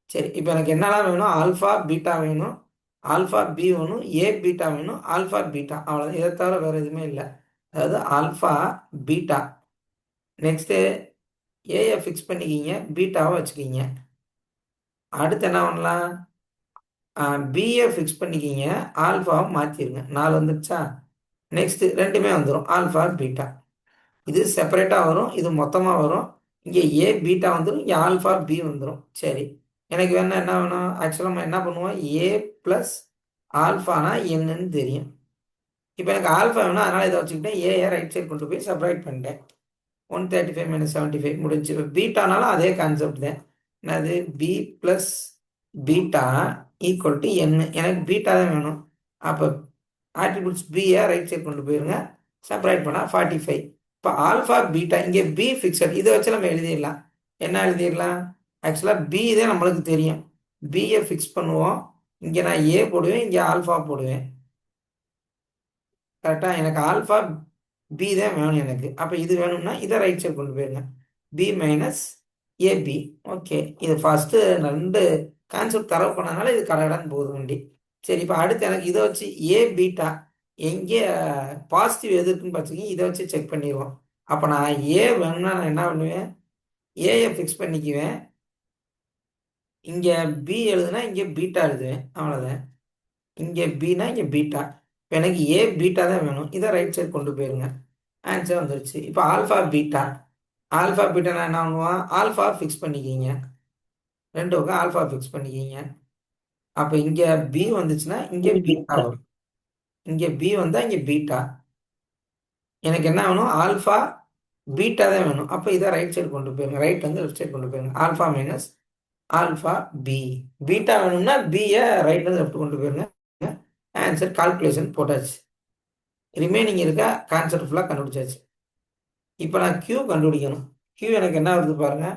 Speaker 1: சரி, இப்போ எனக்கு என்னெல்லாம் வேணும், ஆல்ஃபா பீட்டா வேணும், ஆல்ஃபா பி வேணும், ஏ பீட்டா வேணும், ஆல்ஃபா பீட்டா, அவ்வளோதான். இதை தவிர வேறு எதுவுமே இல்லை. அதாவது ஆல்ஃபா பீட்டா. நெக்ஸ்ட்டு ஏயை ஃபிக்ஸ் பண்ணிக்கிங்க, பீட்டாவை வச்சுக்கிங்க. அடுத்து என்ன பண்ணலாம், பிஏ ஃபிக்ஸ் பண்ணிக்கிங்க, ஆல்ஃபாவை மாற்றிடுங்க. 4 வந்துடுச்சா? நெக்ஸ்ட்டு ரெண்டுமே வந்துடும், ஆல்ஃபா பீட்டா. இது செப்பரேட்டாக வரும், இது மொத்தமாக வரும். இங்கே ஏ பீட்டா வந்துடும், இங்கே ஆல்ஃபா பி வந்துடும். சரி, எனக்கு வேணா என்ன வேணும், ஆக்சுவலாக நம்ம என்ன பண்ணுவோம், ஏ ப்ளஸ் ஆல்ஃபானா என்னன்னு தெரியும். இப்போ எனக்கு ஆல்ஃபா வேணும், அதனால் இதை வச்சுக்கிட்டேன், ஏஐ ரைட் சைடு கொண்டு போய் செப்பரேட் பண்ணிட்டேன். 135 - 75 முடிஞ்சு. இப்போ பீட்டானாலும் அதே கான்செப்ட் தான், என்னது, B plus beta equal to N. எனக்கு பீட்டா தான் வேணும், அப்போ ஆட்ரிபியூட்ஸ் பியை ரைட் சைடு கொண்டு போயிருங்க, செப்பரேட் பண்ணால் 45. இப்போ ஆல்ஃபா பீட்டா, இங்கே பி ஃபிக்ஸட், இதை வச்சு நம்ம எழுதிடலாம். என்ன எழுதிடலாம், ஆக்சுவலாக பி தான் நம்மளுக்கு தெரியும், பியை ஃபிக்ஸ் பண்ணுவோம். இங்கே நான் ஏ போடுவேன், இங்கே ஆல்ஃபா போடுவேன், கரெக்டாக? எனக்கு ஆல்ஃபா பி தான் வேணும் எனக்கு. அப்போ இது வேணும்னா இதை ரைட் சைடு கொண்டு போயிருங்க, பி மைனஸ் ஏபி. ஓகே, இது ஃபஸ்ட்டு 2 கான்செப்ட் தரவு பண்ணனால இது கடகடான்னு போகுது வண்டி. சரி, இப்போ அடுத்து எனக்கு இதை வச்சு ஏ பீட்டா எங்கே பாசிட்டிவ் எது இருக்குன்னு பார்த்துக்கிங்க, இதை வச்சு செக் பண்ணிடுவோம். அப்போ நான் ஏ வேணும்னா நான் என்ன பண்ணுவேன், ஏயை ஃபிக்ஸ் பண்ணிக்குவேன், இங்கே பி எழுதுனா இங்கே பீட்டா எழுதுவேன், அவ்வளோதான். இங்கே பினா இங்கே பீட்டா. இப்போ எனக்கு ஏ பீட்டா தான் வேணும், இதை ரைட் சைடு கொண்டு போயிருங்க, ஆன்சர் வந்துருச்சு. இப்போ ஆல்ஃபா பீட்டா, ஆல்ஃபா பீட்டா நான் என்ன பண்ணுவேன், ஆல்ஃபா ஃபிக்ஸ் பண்ணிக்கிங்க, 2 பக்கம் ஆல்ஃபா ஃபிக்ஸ் பண்ணிக்கிங்க. அப்போ இங்கே பி வந்துச்சுன்னா இங்கே பீட்டா வரும், இங்கே பி வந்தால் இங்கே பீட்டா. எனக்கு என்ன வேணும், ஆல்ஃபா பீட்டா தான் வேணும். அப்போ இதை ரைட் சைடு கொண்டு போயிருங்க, ரைட் வந்து லெஃப்ட் சைடு கொண்டு போயிருங்க, alpha minus alpha B. Beta வேணும்னா பியை ரைட் வந்து லெஃப்ட் கொண்டு போயிருங்க, ஆன்சர் கால்குலேஷன் போட்டாச்சு. ரிமைனிங் இருக்க கான்செப்ட் ஃபுல்லாக கண்டுபிடிச்சாச்சு. இப்போ நான் கியூ கண்டுபிடிக்கணும். கியூ எனக்கு என்ன வருது பாருங்க,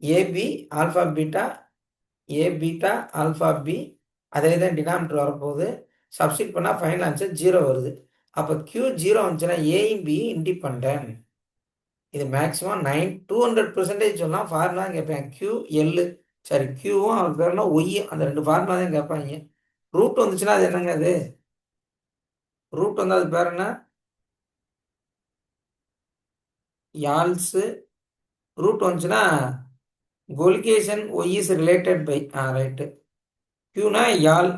Speaker 1: AB alpha beta, A beta alpha B, அதே தான் டினாமினேட்டர் வரப்போகுது. சப்ஸ்டிட் பண்ணால் ஃபைனல் ஆன்சர் 0 வருது. அப்போ கியூ 0 வந்துச்சுன்னா ஏயும் பி இண்டிபெண்டன்ட். இது மேக்ஸிமம் 200% சொல்லலாம். ஃபார்முலா தான் கேட்பேன், கியூ எல், சரி கியூவும் அவர் பேர்னா ஒய், அந்த 2 ஃபார்முலா தான் கேட்பாங்க. ரூட் வந்துச்சுன்னா அது என்னங்க, அது ரூட் வந்து அது பேர் என்ன, யால்ஸு ரூட் வந்துச்சுன்னா colligation Y is related by right. கியூனா யாழ்.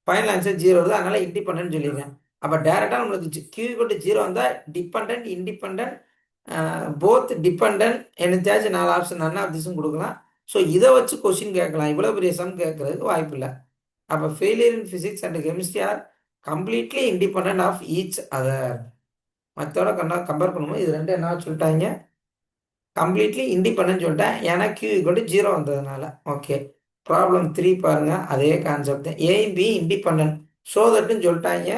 Speaker 1: ஃபைனல் ஆன்சர் 0 வருது, அதனால இண்டிபெண்டன்ட் சொல்லிடுறேன். அப்போ டேரெக்டாக நம்மளுக்கு கியூ ஈக்குவல் டு 0 வந்தால் டிபெண்ட், இண்டிபெண்ட், போத் டிபெண்டன்ட், என்னத்தையாச்சும் 4 ஆப்ஷன் நன் ஆஃப் திஸும் கொடுக்கலாம். ஸோ இதை வச்சு கொஸ்டின் கேட்கலாம், இவ்வளோ பெரிய சம் கேட்கறதுக்கு வாய்ப்பு இல்லை. அப்போ failure in physics and chemistry are completely independent of each other. மற்றோட கம்பேர் பண்ணும்போது இது ரெண்டு என்ன சொல்லிட்டாங்க, கம்ப்ளீட்லி இண்டிபெண்ட் சொல்லிட்டேன், ஏன்னா கியூ ஈக்குவல் டு 0 வந்ததுனால. ஓகே, ப்ராப்ளம் 3 பாருங்க, அதே concept. A B independent so தட்டுன்னு சொல்லிட்டாங்க,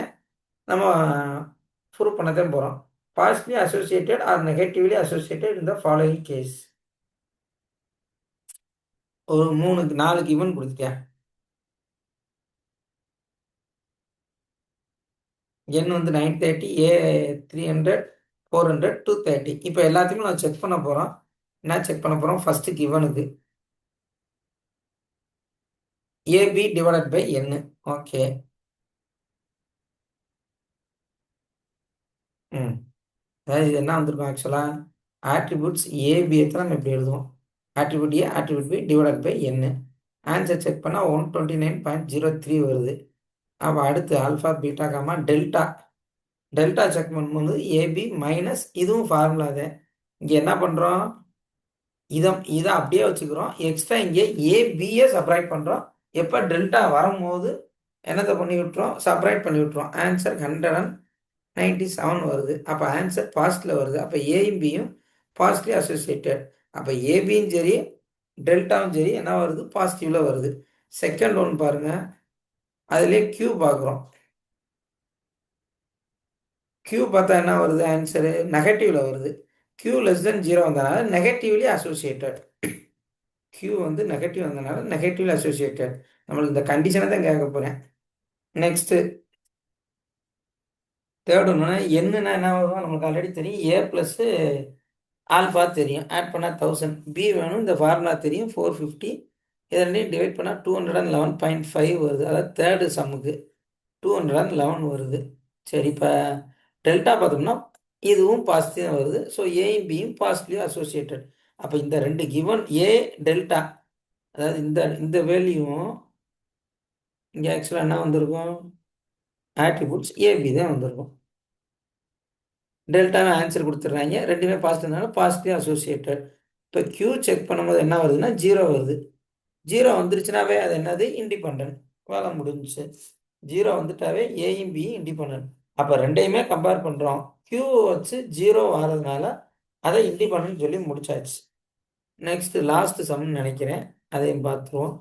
Speaker 1: நம்ம ப்ரூவ் பண்ணதான் போகிறோம். Positively associated or negatively associated இந்த ஃபாலோயிங் கேஸ். ஒரு 4 கிவன் கொடுத்துட்டேன். என் வந்து 930, ஏ 300, 400, 230. இப்போ எல்லாத்தையும் நான் செக் பண்ண போகிறோம். என்ன செக் பண்ண போகிறோம்? ஃபர்ஸ்ட் கிவனுக்கு AB divided by N. Okay, அதாவது இது என்ன வந்திருக்கும் ஆக்சுவலாக, ஆட்ரிபியூட்ஸ் ஏபியை தான் நம்ம எப்படி எழுதுவோம், attribute A attribute B divided by N. Answer check பண்ணால் 129.03 வருது. அப்போ அடுத்து alpha beta gamma delta. Delta check பண்ணும்போது ஏபி மைனஸ் இதுவும் ஃபார்முலா தான். இங்கே என்ன பண்ணுறோம், இதை அப்படியே வச்சுக்கிறோம், எக்ஸ்ட்ரா இங்கே ஏபியை செப்பரேட் பண்ணுறோம். எப்போ டெல்டா வரும்போது என்னத்தை பண்ணி விட்டுறோம், செப்பரேட் பண்ணி விட்டுறோம். ஆன்சர் 197 வருது. அப்போ ஆன்சர் பாசிட்டிவ்ல வருது. அப்போ ஏயும் பியும் பாசிட்டிவ் அசோசியேட்டட். அப்போ ஏபியும் சரி டெல்டாவும் சரி என்ன வருது, பாசிட்டிவ்ல வருது. செகண்ட் ஒன் பாருங்க, அதுலேயே கியூ பார்க்குறோம். கியூ பார்த்தா என்ன வருது, ஆன்சரு நெகட்டிவ்ல வருது. கியூ லெஸ் தென் 0 வந்தனால நெகட்டிவ்லி அசோசியேட்டட். கியூ வந்து நெகட்டிவ் வந்தனால நெகட்டிவ்லி அசோசியேட்டட். நம்மளுக்கு இந்த கண்டிஷனை தான் கேட்க போகிறேன். நெக்ஸ்ட்டு தேர்ட் ஒன்று, என்னன்னா என்ன வரும், நமக்கு ஆல்ரெடி தெரியும், ஏ ப்ளஸ் ஆல்ஃபா தெரியும், ஆட் பண்ணால் 1000. பி வேணும், இந்த ஃபார்முலா தெரியும், 450. இதை ரெண்டையும் டிவைட் பண்ணால் 211.5 வருது. அதாவது தேர்டு சம்முக்கு 211 வருது. சரி, இப்போ டெல்டா பார்த்தோம்னா இதுவும் பாசிட்டிவ் வருது. ஸோ ஏயும் பியும் பாசிட்டிவ் அசோசியேட்டட். அப்போ இந்த ரெண்டு கிவன் ஏ டெல்டா, அதாவது இந்த வேல்யூவும் இங்கே ஆக்சுவலாக என்ன வந்திருக்கும், ஆட்ரிபியூட்ஸ் ஏபி தான் வந்திருக்கும். டெல்டாவை ஆன்சர் கொடுத்துட்றாங்க, ரெண்டுமே பாசிட்டிவ்னால பாசிட்டிவ் அசோசியேட்டட். இப்போ கியூ செக் பண்ணும்போது என்ன வருதுன்னா 0 வருது. 0 வந்துருச்சுனாவே அது என்னது, இண்டிபெண்ட். வேலை முடிஞ்சிச்சு. 0 வந்துட்டாவே ஏயும் பியும் இண்டிபெண்ட். அப்போ ரெண்டையுமே கம்பேர் பண்ணுறோம், கியூ வச்சு 0 வர்றதுனால அதை இண்டிபெண்ட் சொல்லி முடிச்சாச்சு. நெக்ஸ்ட் லாஸ்ட் சம்னு நினைக்கிறேன், அதையும் பார்த்துருவோம்.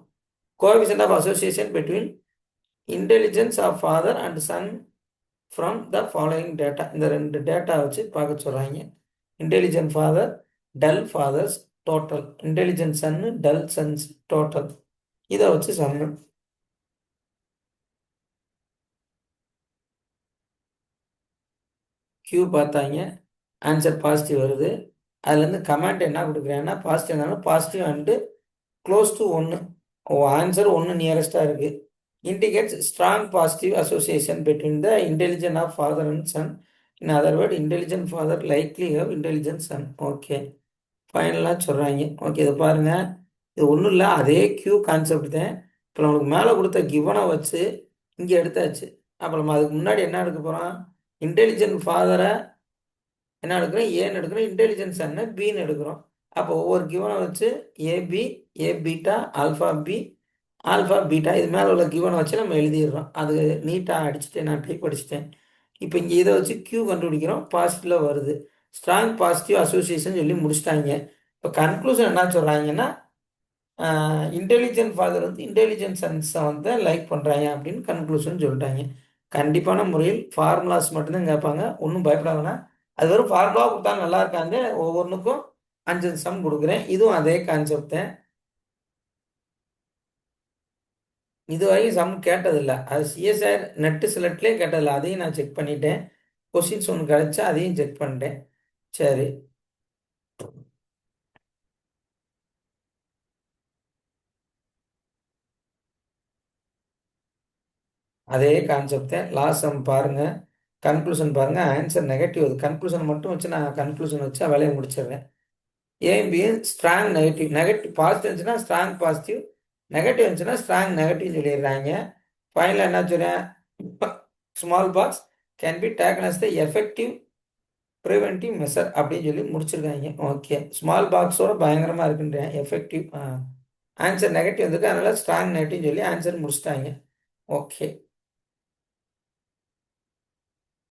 Speaker 1: Coefficient of association between intelligence of father and son from the following data. இந்த ரெண்டு டேட்டா வச்சு பார்க்க சொல்கிறாங்க. Intelligent father, dull fathers total, intelligent சன்னு, டல் சன்ஸ் டோட்டல். இதை வச்சு சம்மு. கியூ பார்த்தாங்க, ஆன்சர் பாசிட்டிவ் வருது. அதுலேருந்து கமெண்ட் என்ன கொடுக்குறேன்னா, பாசிட்டிவ் இருந்தாலும் positive and close to 1. Answer 1 நியரஸ்டாக இருக்குது. Indicates strong positive association between the intelligent of father and son. In other word, intelligent father likely have intelligent son. Okay, ஃபைனலாக சொல்கிறாங்க. ஓகே, இதை பாருங்கள், இது ஒன்றும் இல்லை, அதே கியூ கான்செப்ட் தான். இப்போ நம்மளுக்கு மேலே கொடுத்த கிவனை வச்சு இங்கே எடுத்தாச்சு. அப்போ நம்ம அதுக்கு முன்னாடி என்ன எடுக்க போகிறோம், இன்டெலிஜென்ட் ஃபாதரை என்ன எடுக்கிறோம், ஏன்னு எடுக்கிறோம், இன்டெலிஜென்ட் சன்னை பின்னு எடுக்கிறோம். அப்போ ஒவ்வொரு கிவனை வச்சு AB, A beta, alpha B, alpha beta, இது மேலே உள்ள கிவனை வச்சு நம்ம எழுதிடுறோம். அது நீட்டாக அடிச்சுட்டு நான் டைப் அடிச்சிட்டேன். இப்போ இங்கே இதை வச்சு கியூ கண்டுபிடிக்கிறோம், பாசிட்டிவில் வருது. ஸ்ட்ராங் பாசிட்டிவ் அசோசியேஷன் சொல்லி முடிச்சிட்டாங்க. இப்போ கன்க்ளூஷன் என்ன சொல்கிறாங்கன்னா, இன்டெலிஜென்ட் ஃபாதர் வந்து இன்டெலிஜென்ட் சன்ஸை வந்து லைக் பண்ணுறாங்க அப்படின்னு கன்க்ளூஷன் சொல்லிட்டாங்க. கண்டிப்பான முறையில் ஃபார்முலாஸ் மட்டும்தான் கேட்பாங்க, ஒன்றும் பயப்படாதுன்னா. அது வெறும் ஃபார்முலா கொடுத்தாலும் நல்லா இருக்காங்க. ஒவ்வொன்றுக்கும் 5 சம் கொடுக்குறேன். இதுவும் அதே கான்செப்ட் தான். இதுவரையும் சம் கேட்டதில்லை, அது சிஎஸ்ஆர் நெட்டு செலக்ட்லேயே கேட்டதில்லை. அதையும் நான் செக் பண்ணிட்டேன். கொஸ்டின்ஸ் ஒன்று கிடச்சா அதையும் செக் பண்ணிட்டேன். சரி, அதே கான்செப்ட் தான். லாஸ்ட் சம் பாருங்கள். கன்க்ளூஷன் பாருங்க, ஆன்சர் நெகட்டிவ். அது கன்க்ளூஷன் மட்டும் வச்சு நான் கன்க்ளூஷன் வச்சு வேலையை முடிச்சிடுறேன். AB strong negative. Negative positive இருந்துச்சுன்னா ஸ்ட்ராங் பாசிட்டிவ், நெகட்டிவ் இருந்துச்சுன்னா ஸ்ட்ராங் நெகட்டிவ் சொல்லிடுறாங்க. ஃபைனலாக என்ன சொல்றேன், smallpox can be taken as the effective preventive measure அப்படின்னு சொல்லி முடிச்சிருக்காங்க. ஓகே, ஸ்மால் பாக்ஸோட பயங்கரமாக இருக்குன்றேன். எஃபெக்டிவ் ஆன்சர் நெகட்டிவ் வந்துருக்கு, அதனால ஸ்ட்ராங் நெகட்டிவ் சொல்லி ஆன்சர் முடிச்சிட்டாங்க. ஓகே.